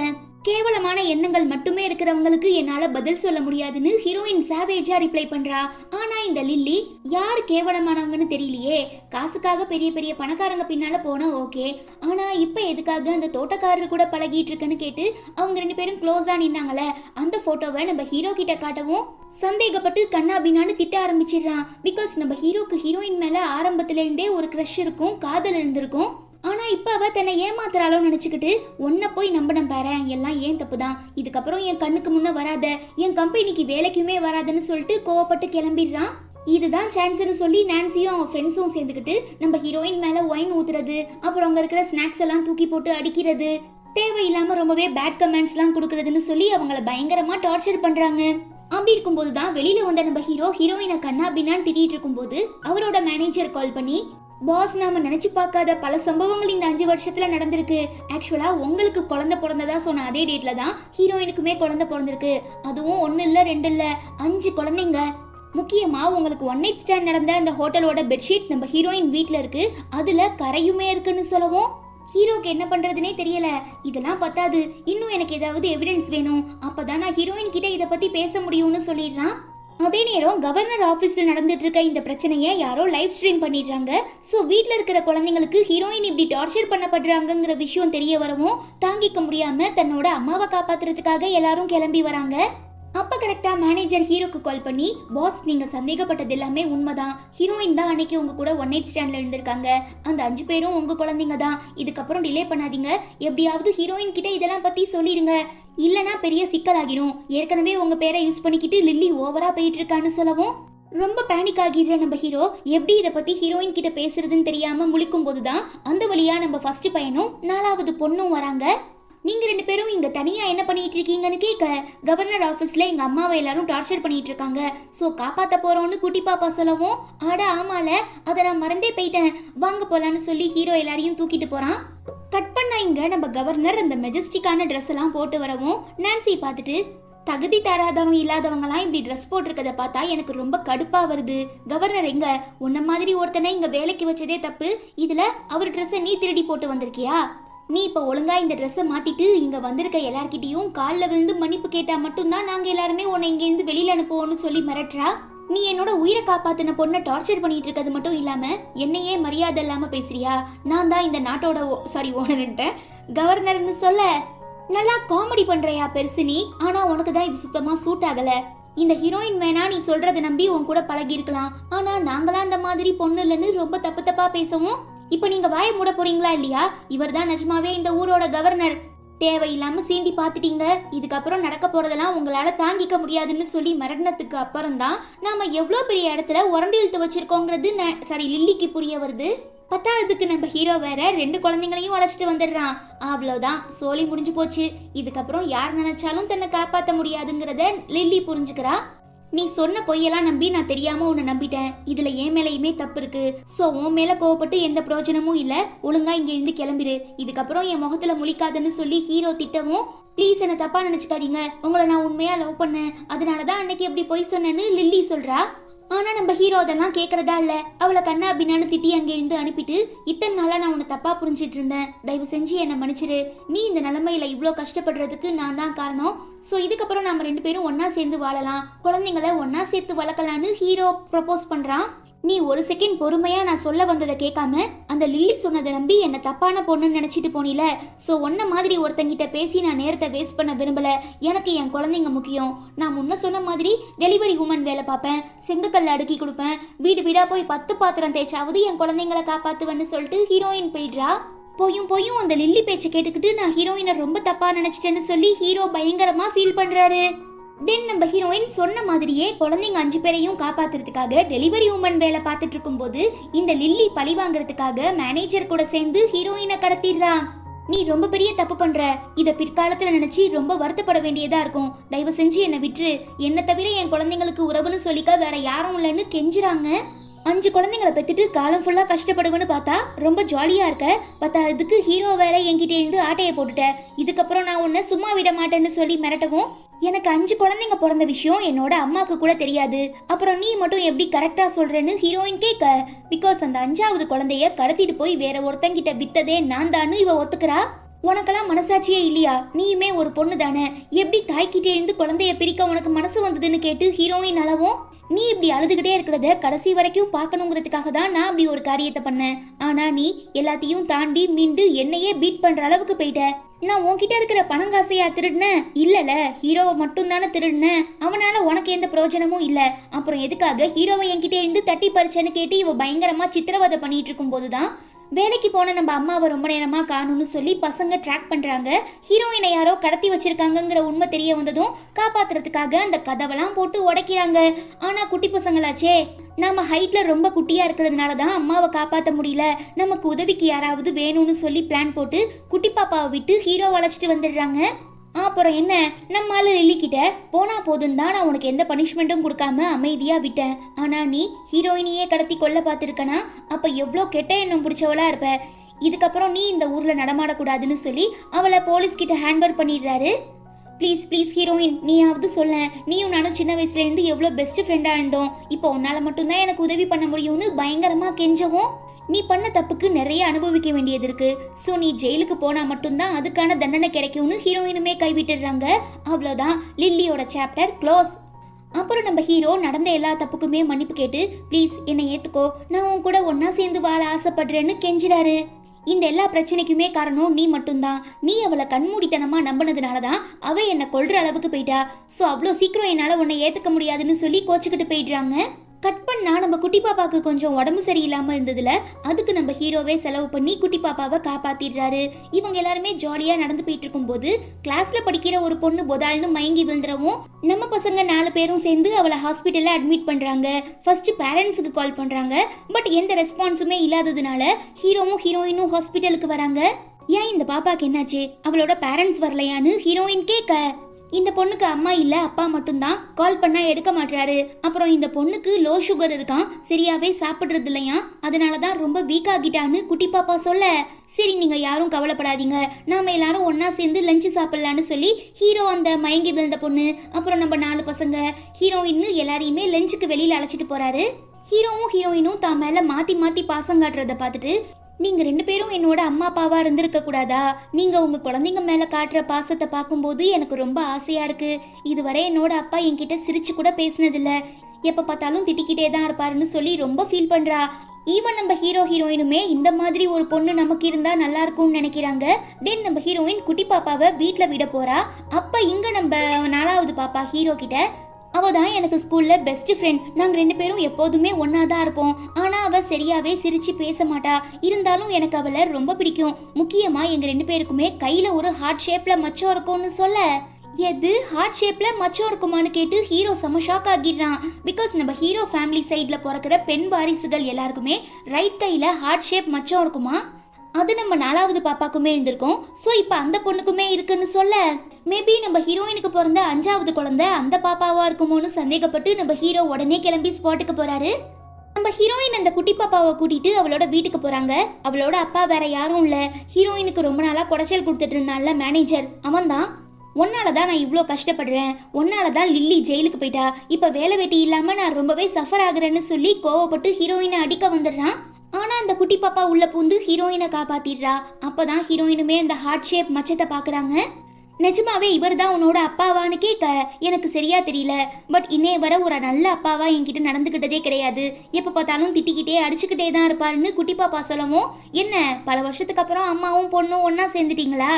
கேவலமான எண்ணங்கள் மட்டுமே இருக்கிறவங்களுக்கு என்னால பதில் சொல்ல முடியாதுன்னு ஹீரோயின் சாவேஜா ரிப்ளை பண்றா. ஆனா இந்த லில்லி யார் கேவலமானவங்கன்னு தெரியலையே, காசுக்காக பெரிய பெரிய பணக்காரங்க பின்னால போனா ஓகே, ஆனா இப்ப எதுக்காக அந்த தோட்டக்காரர் கூட பழகிட்டு இருக்குன்னு கேட்டு அவங்க 2 பேரும் க்ளோஸா நின்னாங்களே அந்த போட்டோவை நம்ம ஹீரோ கிட்ட காட்டவும் சந்தேகப்பட்டு கண்ணாபின்னான்னு திட்ட ஆரம்பிச்சிடுறான். பிகாஸ் நம்ம ஹீரோக்கு ஹீரோயின் மேல ஆரம்பத்துல இருந்தே ஒரு க்ரஷ் இருக்கும், காதல் இருந்திருக்கும். ஆனா இப்ப அவ தன்னை ஏமாத்துறாளோ நினைச்சுக்கிட்டு உன்னை போய் நம்பினம் பாரு, எல்லாம் ஏன் தப்புதான், இதுக்கப்புறம் என் கண்ணுக்கு முன்ன வராத, என் கம்பெனிக்கு வேலைக்குமே வராதுன்னு சொல்லிட்டு கோவப்பட்டு கிளம்பிடுறான். இதுதான் சான்ஸ்னு சொல்லி நான்சியும் அவன் ஃப்ரெண்ட்ஸும் சேர்ந்துக்கிட்டு நம்ம ஹீரோயின் மேல ஒயின் ஊத்துறது, அப்புறம் அங்க இருக்கிற ஸ்நாக்ஸ் எல்லாம் தூக்கி போட்டு அடிக்கிறது, தேவையில்லாம ரொம்பவே பேட் கமெண்ட்ஸ்லாம் கொடுக்கறதுன்னு சொல்லி அவங்கள பயங்கரமா டார்ச்சர் பண்றாங்க. அப்படி இருக்கும்போது தான் வெளியில வந்த நம்ம ஹீரோயினை கண்ணா பின்னான்னு திட்டிட்டு இருக்கும்போது அவரோட மேனேஜர் கால் பண்ணி, பாஸ் நாம நினைச்சு பார்க்காத பல சம்பவங்கள் இந்த 5 வருஷத்துல நடந்திருக்கு. ஆக்சுவலா உங்களுக்கு குழந்தை பிறந்ததா சொன்ன அதே டேட்ல தான் ஹீரோயினுக்குமே குழந்தை பிறந்திருக்கு. அதுவும் 1 இல்ல 2 இல்ல 5 குழந்தைங்க. முக்கியமா உங்களுக்கு 1 night stand நடந்த அந்த ஹோட்டலோட பெட்ஷீட் நம்ம ஹீரோயின் வீட்ல இருக்கு, அதுல கரையுமே இருக்குன்னு சொல்லவும் ஹீரோக்கு என்ன பண்றதுனே தெரியல. இதெல்லாம் பத்தாது, இன்னும் எனக்கு ஏதாவது எவிடன்ஸ் வேணும், அப்பதான் நான் ஹீரோயின் கிட்ட இதை பத்தி பேச முடியும்னு சொல்லிடுறான். அதே நேரம் கவர்னர் ஆபீஸ்ல நடந்துட்டு இருக்க இந்த பிரச்சனையை யாரோ லைவ் ஸ்ட்ரீம் பண்ணிடுறாங்க. ஸோ வீட்டில் இருக்கிற குழந்தைங்களுக்கு ஹீரோயின் இப்படி டார்ச்சர் பண்ணப்படுறாங்கிற விஷயம் தெரிய வரவும் தாங்கிக்க முடியாம தன்னோட அம்மாவை காப்பாத்துறதுக்காக எல்லாரும் கிளம்பி வராங்க. அப்ப கரெக்டா மேனேஜர் ஹீரோக்கு கால் பண்ணி, பாஸ் நீங்க சந்தேகப்பட்டது எல்லாமே உண்மைதான், ஹீரோயின் தான் அன்னைக்கு உங்க கூட 1 night standல இருந்திருக்காங்க, அந்த 5 பேரும் உங்க குழந்தைங்க தான், இதுக்கப்புறம் டிலே பண்ணாதீங்க, எப்படியாவது ஹீரோயின் கிட்ட இதெல்லாம் பத்தி சொல்லிடுங்க, இல்லனா பெரிய சிக்கலாகிரும், ஏற்கனவே உங்க பேரை யூஸ் பண்ணிக்கிட்டு லில்லி ஓவரா போயிட்டு இருக்கான்னு சொல்லவும் ரொம்ப பேனிக் ஆகிடுற நம்ம ஹீரோ எப்படி இதை பத்தி ஹீரோயின் கிட்ட பேசுறதுன்னு தெரியாம முழிக்கும் போதுதான் அந்த வழியா நம்ம ஃபர்ஸ்ட் பையனும் 4வது பொண்ணும் வராங்க. நீங்க 2 பேரும் இங்க தனியா என்ன பண்ணிட்டு இருக்கீங்கன்னு கேட்க, கவர்னர் ஆபீஸ்ல எங்க அம்மாவை எல்லாரும் டார்ச்சர் பண்ணிட்டு இருக்காங்க, சோ காப்பாத்த போறோம்னு குட்டி பாப்பா சொல்லவும், ஆட ஆமால அதை நான் மறந்தே போயிட்டேன், வாங்க போலான்னு சொல்லி ஹீரோ எல்லாரையும் தூக்கிட்டு போறான். கட் பண்ணா இங்க நம்ம கவர்னர் அந்த மெஜஸ்டிக்கான ட்ரெஸ் எல்லாம் போட்டு வரவும் நான்சி பார்த்துட்டு, தகுதி தராதரம் இல்லாதவங்கலாம் இப்படி ட்ரெஸ் போட்டிருக்கத பார்த்தா எனக்கு ரொம்ப கடுப்பா வருது, கவர்னர் எங்க உன்ன மாதிரி ஒருத்தனை இங்க வேலைக்கு வச்சதே தப்பு, இதுல அவர் ட்ரெஸ்ஸை நீ திருடி போட்டு வந்திருக்கியா, நீ இப்ப ஒழுங்கா இந்த ட்ரெஸ்ஸை மாத்திட்டு இங்க வந்திருக்க எல்லார்கிட்டையும் காலில் விழுந்து மன்னிப்பு கேட்டா மட்டும்தான் நாங்க எல்லாருமே உன்னை இங்க இருந்து வெளியில அனுப்புவோம்னு சொல்லி மிரட்டுறா. நீ என்னோட உயிரை காப்பாத்தின பொண்ணை டார்ச்சர் பண்ணிட்டு இருக்கிறது மட்டும் இல்லாம என்னையே மரியாதை இல்லாம பேசுறியா, நான் தான் இந்த நாட்டோட ஓனர்ன்ட்ட கவர்னர்னு சொல்ல, நல்லா காமெடி பண்றியா பெருசு நீ, ஆனா உனக்கு தான் இது சுத்தமா சூட் ஆகல, இந்த ஹீரோயின் வேணா நீ சொல்றத நம்பி உன் கூட பழகி இருக்கலாம், ஆனா நாங்களா அந்த மாதிரி பொண்ணு இல்லைன்னு ரொம்ப தப்பு தப்பா பேசவும், இப்ப நீங்க வாய மூட போறீங்களா இல்லையா, இவர் தான் நிஜமாவே இந்த ஊரோட கவர்னர், தேவையில்லாம சீண்டி பாத்துட்டீங்க, இதுக்கப்புறம் நடக்க போறதெல்லாம் உங்களால தாங்கிக்க முடியாதுன்னு சொல்லி மிரட்டினத்துக்கு அப்புறம் தான் நாம எவ்வளவு பெரிய இடத்துல உரண்டு இழுத்து வச்சிருக்கோங்கிறது லில்லிக்கு புரிய வருது. பத்தாவதுக்கு நம்ம ஹீரோ வேற 2 குழந்தைங்களையும் அழைச்சிட்டு வந்துடுறான். அவ்வளவுதான், சோலி முடிஞ்சு போச்சு, இதுக்கப்புறம் யார் நினைச்சாலும் தன்னை காப்பாத்த முடியாதுங்கிறத லில்லி புரிஞ்சுக்கிறா. நீ சொன்ன பொய்யெல்லாம் நம்பி நான் தெரியாம உன்னை நம்பிட்டேன், இதுல என் மேலையுமே தப்பு இருக்கு, சோ உன் மேல கோவப்பட்டு எந்த பிரயோஜனமும் இல்ல, ஒழுங்கா இங்க இருந்து கிளம்பிடு, இதுக்கப்புறம் என் முகத்துல முழிக்காதுன்னு சொல்லி ஹீரோ திட்டவும், ப்ளீஸ் என்ன தப்பா நினைச்சுக்காதீங்க, உங்களை நான் உண்மையா லவ் பண்ணேன், அதனாலதான் அன்னைக்கு எப்படி பொய் சொன்னேன்னு லில்லி சொல்றா. ஆனா நம்ம ஹீரோ அதெல்லாம் கேக்குறதா இல்ல, அவளை கண்ணா பின்னான்னு திட்டி அங்க இருந்து அனுப்பிட்டு, இத்தனை நாளா நான் உன்னை தப்பா புரிஞ்சிட்டு இருந்தேன், தயவு செஞ்சு என்ன மன்னிச்சிரு, நீ இந்த நிலைமையில இவ்வளோ கஷ்டப்படுறதுக்கு நான் தான் காரணம், ஸோ இதுக்கப்புறம் நம்ம 2 பேரும் ஒன்னா சேர்ந்து வாழலாம், குழந்தைங்களை ஒன்னா சேர்த்து வளர்க்கலான்னு ஹீரோ ப்ரப்போஸ் பண்றான். நீ ஒரு செகண்ட் பொறுமையா நான் சொல்ல வந்ததை கேட்காம அந்த லில்லி சொன்னதை நம்பி என்ன தப்பான பொண்ணுன்னு நினைச்சிட்டு போனில, ஸோ ஒன்ன மாதிரி ஒருத்தங்கிட்ட பேசி நான் நேரத்தை வேஸ்ட் பண்ண விரும்பல, எனக்கு என் குழந்தைங்க முக்கியம், நான் முன்ன சொன்ன மாதிரி டெலிவரி உமன் வேலை பார்ப்பேன், செங்கக்கல்ல அடுக்கி கொடுப்பேன், வீடு வீடா போய் 10 பாத்திரம் தேய்ச்சாவது என் குழந்தைங்களை காப்பாத்துவேன்னு சொல்லிட்டு ஹீரோயின் போயிடுறா. போயும் அந்த லில்லி பேச்சை கேட்டுக்கிட்டு நான் ஹீரோயினை ரொம்ப தப்பா நினைச்சிட்டேன்னு சொல்லி ஹீரோ பயங்கரமா ஃபீல் பண்றாரு. தென் நம்ம ஹீரோயின் சொன்ன மாதிரியே குழந்தைங்க 5 பேரையும் காப்பாத்துறதுக்காக டெலிவரி உமன் வேலை பார்த்துட்டு இருக்கும்போது இந்த லில்லி பழி வாங்குறதுக்காக மேனேஜர் கூட சேர்ந்து ஹீரோயினை கடத்திடுறா. நீ ரொம்ப பெரிய தப்பு பண்ற, இத பிற்காலத்துல நினைச்சு ரொம்ப வருத்தப்பட வேண்டியதா இருக்கும், தயவு செஞ்சு என்னை விட்டுரு, என்ன தவிர என் குழந்தைங்களுக்கு உறவுன்னு சொல்லிக்க வேற யாரும் இல்லைன்னு கெஞ்சுறாங்க. 5 குழந்தைங்களை பெற்றுட்டு காலம் ஃபுல்லா கஷ்டப்படுவேன்னு பார்த்தா ரொம்ப ஜாலியா இருக்க, பார்த்தா இதுக்கு ஹீரோ வேற என்கிட்ட இருந்து ஆட்டையை போட்டுட்ட, இதுக்கப்புறம் நான் உன்னை சும்மா விட மாட்டேன்னு சொல்லி மிரட்டவும், எனக்கு 5 குழந்தைங்க பிறந்த விஷயம் என்னோட அம்மாவுக்கு கூட தெரியாது, அப்புறம் நீ மட்டும் எப்படி கரெக்டா சொல்றேன்னு ஹீரோயின் கேட்க, பிகாஸ் அந்த 5வது குழந்தைய கடத்திட்டு போய் வேற ஒருத்தங்கிட்ட வித்ததே நான் தான்னு இவ ஒத்துக்கிறா. உனக்கெல்லாம் மனசாட்சியே இல்லையா, நீயுமே ஒரு பொண்ணு தானே, எப்படி தாய்கிட்டே இருந்து குழந்தைய பிரிக்க உனக்கு மனசு வந்ததுன்னு கேட்டு ஹீரோயின் அளவும், நீ இப்படி அழுதுகிட்டே இருக்கிறத கடைசி வரைக்கும் பார்க்கணுங்கிறதுக்காக தான் நான் அப்படி ஒரு காரியத்தை பண்ணேன், ஆனா நீ எல்லாத்தையும் தாண்டி மீண்டு என்னையே பீட் பண்ற அளவுக்கு போயிட்ட, நான் உன்கிட்ட இருக்கிற பணங்காசையா திருடுனேன், இல்லல ஹீரோவை மட்டும் தானே திருடுனேன், அவனால உனக்கு எந்த பிரயோஜனமும் இல்ல, அப்புறம் எதுக்காக ஹீரோவை என்கிட்ட இருந்து தட்டி பறிச்சேன்னு கேட்டு இவ பயங்கரமா சித்திரவதை பண்ணிட்டு இருக்கும் போதுதான் வேலைக்கு போன நம்ம அம்மாவை ரொம்ப நேரமா காணும்னு சொல்லி பசங்க ட்ராக் பண்றாங்க. ஹீரோயினை யாரோ கடத்தி வச்சிருக்காங்கிற உண்மை தெரிய வந்ததும் காப்பாத்துறதுக்காக அந்த கதவெல்லாம் போட்டு உடைக்கிறாங்க. ஆனா குட்டி பசங்களாச்சே, நாம ஹைட்ல ரொம்ப குட்டியா இருக்கிறதுனால தான் அம்மாவை காப்பாற்ற முடியல, நமக்கு உதவிக்கு யாராவது வேணும்னு சொல்லி பிளான் போட்டு குட்டி பாப்பாவை விட்டு ஹீரோ அழைச்சிட்டு வந்துடுறாங்க. அப்புறம் என்ன, நம்மால லில்லி கிட்ட போனா போதும் தான் நான் உனக்கு எந்த பனிஷ்மெண்ட்டும் கொடுக்காம அமைதியா விட்டேன். ஆனா நீ ஹீரோயினியே கடத்தி கொல்ல பார்த்துருக்கனா, அப்ப எவ்வளோ கெட்ட எண்ணம் பிடிச்சவளா இருப்ப. இதுக்கப்புறம் நீ இந்த ஊர்ல நடமாடக்கூடாதுன்னு சொல்லி அவளை போலீஸ் கிட்ட ஹேண்ட்ஓவர் பண்ணிடுறாரு. ப்ளீஸ் ப்ளீஸ் ஹீரோயின், நீயாவது சொல்ல, நீயும் நானும் சின்ன வயசுல இருந்து எவ்வளோ பெஸ்ட் ஃப்ரெண்டா இருந்தோம், இப்போ உன்னால மட்டும்தான் எனக்கு உதவி பண்ண முடியும்னு பயங்கரமா கெஞ்சவும், நீ பண்ண தப்புக்கு நிறைய அனுபவிக்க வேண்டியது இருக்கு, ஸோ நீ ஜெயிலுக்கு போனா மட்டும்தான் அதுக்கான தண்டனை கிடைக்கும்னு ஹீரோயினுமே கைவிட்டுடுறாங்க. அவ்வளோதான், லில்லியோட சாப்டர் க்ளோஸ். அப்புறம் நம்ம ஹீரோ நடந்த எல்லா தப்புக்குமே மன்னிப்பு கேட்டு ப்ளீஸ் என்னை ஏத்துக்கோ, நான் உன் கூட ஒன்னா சேர்ந்து வாழ ஆசைப்படுறேன்னு கெஞ்சிறாரு. இந்த எல்லா பிரச்சனைக்குமே காரணம் நீ மட்டும்தான், நீ அவளை கண்மூடித்தனமா நம்பினதுனால தான் அவ என்னை கொல்ற அளவுக்கு போயிட்டா, ஸோ அவ்வளோ சீக்கிரம் என்னால் உன்னை ஏற்றுக்க முடியாதுன்னு சொல்லி கோச்சிக்கிட்டு போயிடுறாங்க. கட் பண்ணா நம்ம குட்டி பாப்பாவுக்கு கொஞ்சம் உடம்பு சரியில்லாமல் இருந்ததுல அதுக்கு நம்ம ஹீரோவே செலவு பண்ணி குட்டி பாப்பாவை காப்பாத்திடுறாரு. இவங்க எல்லாருமே ஜாலியாக நடந்து போயிட்டு இருக்கும்போது கிளாஸ்ல படிக்கிற ஒரு பொண்ணு பொதால்னு மயங்கி விழுந்துறவும் நம்ம பசங்க 4 பேரும் சேர்ந்து அவளை ஹாஸ்பிட்டலில் அட்மிட் பண்ணுறாங்க. ஃபர்ஸ்ட் பேரண்ட்ஸுக்கு கால் பண்ணுறாங்க, பட் எந்த ரெஸ்பான்ஸுமே இல்லாததுனால ஹீரோவும் ஹீரோயினும் ஹாஸ்பிட்டலுக்கு வராங்க. ஏன் இந்த பாப்பாக்கு என்னாச்சு, அவளோட பேரண்ட்ஸ் வரலையான்னு ஹீரோயின் கேட்க, இந்த பொண்ணுக்கு அம்மா இல்ல அப்பா மட்டும்தான், கால் பண்ணா எடுக்க மாட்டாரு, அப்புறம் இந்த பொண்ணுக்கு லோ சுகர் இருக்கான், சரியாவே சாப்பிடுறது இல்லையா, அதனாலதான் ரொம்ப வீக் ஆகிட்டான்னு குட்டி பாப்பா சொல்ல, சரி நீங்க யாரும் கவலைப்படாதீங்க, நாம எல்லாரும் ஒன்னா சேர்ந்து லஞ்சு சாப்பிடலான்னு சொல்லி ஹீரோ அந்த மயங்கி விழுந்த பொண்ணு அப்புறம் நம்ம 4 பசங்க ஹீரோயின் எல்லாரையுமே லஞ்சுக்கு வெளியில அழைச்சிட்டு போறாரு. ஹீரோவும் ஹீரோயினும் தான் மேல மாத்தி மாத்தி பாசம் காட்டுறத பார்த்துட்டு, நீங்க 2 பேரும் என்னோட அம்மா அப்பாவா இருந்திருக்க கூடாதா, நீங்க உங்க குழந்தைங்க மேல காட்டுற பாசத்தை பார்க்கும்போது எனக்கு ரொம்ப ஆசையா இருக்கு, இதுவரை என்னோட அப்பா என்கிட்ட சிரிச்சு கூட பேசினதில்ல, எப்ப பார்த்தாலும் திட்டிக்கிட்டே தான் இருப்பாருன்னு சொல்லி ரொம்ப ஃபீல் பண்றா. ஈவன் நம்ம ஹீரோ ஹீரோயினுமே இந்த மாதிரி ஒரு பொண்ணு நமக்கு இருந்தா நல்லா இருக்கும்னு நினைக்கிறாங்க. தென் நம்ம ஹீரோயின் குட்டி பாப்பாவை வீட்டுல விட போறா. அப்ப இங்க நம்ம 4வது பாப்பா ஹீரோ கிட்ட, அவ தான் எனக்கு ஸ்கூல்ல பெஸ்ட் ஃப்ரெண்ட், நாங்க 2 பேரும் எப்போதுமே ஒன்னா தான் இருப்போம், ஆனா அவ சரியாவே சிரிச்சு பேச மாட்டா, இருந்தாலும் எனக்கு அவளை ரொம்ப பிடிக்கும், முக்கியமா எங்க 2 பேருக்குமே கையில ஒரு ஹார்ட் ஷேப்ல மச்சம் இருக்கும்னு சொல்ல, எது ஹார்ட் ஷேப்ல மச்சம் இருக்குமான்னு கேட்டு ஹீரோ செம ஷாக் ஆகிடுறான். பிகாஸ் நம்ம ஹீரோ ஃபேமிலி சைட்ல பிறக்கிற பெண் வாரிசுகள் எல்லாருக்குமே ரைட் கையில ஹார்ட் ஷேப் மச்சம் இருக்குமா, அது நம்ம 4வது பாப்பாக்குமே இருந்திருக்கும், ஸோ இப்போ அந்த பொண்ணுக்குமே இருக்குன்னு சொல்ல, மேபி நம்ம ஹீரோயினுக்கு பிறந்த 5வது குழந்தை அந்த பாப்பாவா இருக்குமோன்னு சந்தேகப்பட்டு நம்ம ஹீரோ உடனே கிளம்பி ஸ்பாட்டுக்கு போறாரு. நம்ம ஹீரோயின் அந்த குட்டி பாப்பாவை கூட்டிட்டு அவளோட வீட்டுக்கு போறாங்க. அவளோட அப்பா வேற யாரும் இல்ல, ஹீரோயினுக்கு ரொம்ப நாளா குடைச்சல் கொடுத்துட்டு இருந்தான்ல மேனேஜர், அவன் தான். ஒன்னாலதான் நான் இவ்வளோ கஷ்டப்படுறேன், ஒன்னாலதான் லில்லி ஜெயிலுக்கு போயிட்டா, இப்ப வேலை வெட்டி இல்லாம நான் ரொம்பவே சஃபர் ஆகுறேன்னு சொல்லி கோவப்பட்டு ஹீரோயினை அடிக்க வந்துடுறான். ஆனா அந்த குட்டி பாப்பா உள்ள பூந்து ஹீரோயினை காப்பாத்திடுறா. அப்பதான் ஹீரோயினுமே அந்த ஹார்ட் ஷேப் மச்சத்தை பாக்குறாங்க. நிஜமாவே இவர் தான் உன்னோட அப்பாவான்னு கேட்க, எனக்கு சரியா தெரியல, பட் இன்னே வர ஒரு நல்ல அப்பாவா என்கிட்ட நடந்துக்கிட்டதே கிடையாது, எப்ப பார்த்தாலும் திட்டிக்கிட்டே அடிச்சுக்கிட்டே தான் இருப்பாருன்னு குட்டி பாப்பா சொல்லவும், என்ன பல வருஷத்துக்கு அப்புறம் அம்மாவும் பொண்ணும் ஒன்னா சேர்ந்துட்டீங்களா,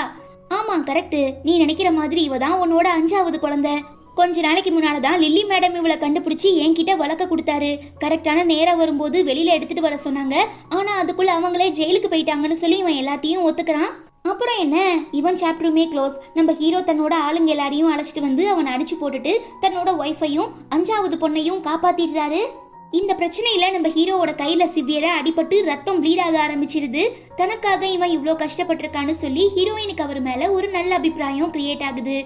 ஆமா கரெக்ட், நீ நினைக்கிற மாதிரி இவ தான் உன்னோட 5வது குழந்தை, கொஞ்ச நாளைக்கு முன்னாலதான் லில்லி மேடம் இவளை கண்டுபிடிச்சி என்கிட்ட வழக்க கொடுத்தாரு, கரெக்டான நேரம் வரும்போது வெளியில எடுத்துட்டு வர சொன்னாங்க, ஆனா அதுக்குள்ள அவங்களே ஜெயிலுக்கு போயிட்டாங்கன்னு சொல்லி இவன் எல்லாத்தையும் ஒத்துக்கிறான். அப்புறம் என்ன, இவன் சாப்டருமே க்ளோஸ். நம்ம ஹீரோ தன்னோட ஆளுங்க எல்லாரையும் அழைச்சிட்டு வந்து அவனை அடிச்சு போட்டுட்டு தன்னோட ஒய்ஃபையும் 5வது பொண்ணையும் காப்பாத்திடுறாரு. இந்த பிரச்சனையில நம்ம ஹீரோவோட கையில சிவியரா அடிபட்டு ரத்தம் ப்ளீட் ஆக ஆரம்பிச்சிருது. தனக்காக இவன் இவ்வளோ கஷ்டப்பட்டிருக்கான்னு சொல்லி ஹீரோயினுக்கு அவர் மேல ஒரு நல்ல அபிப்பிராயம் கிரியேட் ஆகுது.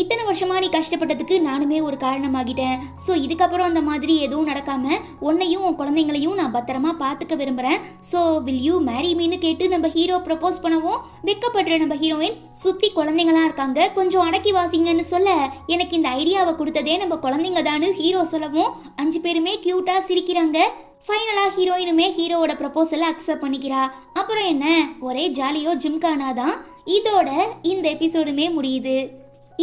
இத்தனை வருஷமா நீ கஷ்டப்பட்டதுக்கு நானுமே ஒரு காரணமாகிட்டேன், ஸோ இதுக்கப்புறம் அந்த மாதிரி எதுவும் நடக்காம உன்னையும் உன் குழந்தைங்களையும் நான் பத்திரமா பார்த்துக்க விரும்புறேன், ஸோ வில் யூ மேரி மீன்னு கேட்டு நம்ம ஹீரோ ப்ரப்போஸ் பண்ணவும் வெக்கப்படுற நம்ம ஹீரோயின், சுத்தி குழந்தைங்களாம் இருக்காங்க, கொஞ்சம் அடக்கி வாசிங்கன்னு சொல்ல, எனக்கு இந்த ஐடியாவை கொடுத்ததே நம்ம குழந்தைங்க தான்னு ஹீரோ சொல்லவும் 5 பேருமே கியூட்டா சிரிக்கிறாங்க. ஃபைனலா ஹீரோயினுமே ஹீரோவோட ப்ரப்போசலை அக்செப்ட் பண்ணிக்கிறா. அப்புறம் என்ன, ஒரே ஜாலியோ ஜிம்கானாதான். இதோட இந்த எபிசோடுமே முடியுது.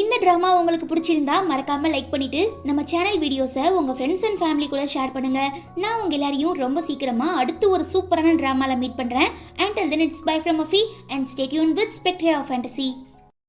இந்த ட்ராமா உங்களுக்கு பிடிச்சிருந்தா மறக்காம லைக் பண்ணிட்டு நம்ம சேனல் வீடியோஸை உங்க ஃப்ரெண்ட்ஸ் அண்ட் ஃபேமிலி கூட ஷேர் பண்ணுங்க. நான் உங்க எல்லாரையும் ரொம்ப சீக்கிரமா அடுத்து ஒரு சூப்பரான ட்ராமால மீட் பண்றேன். Until then, it's bye from Afi and stay tuned with Spectre of Fantasy.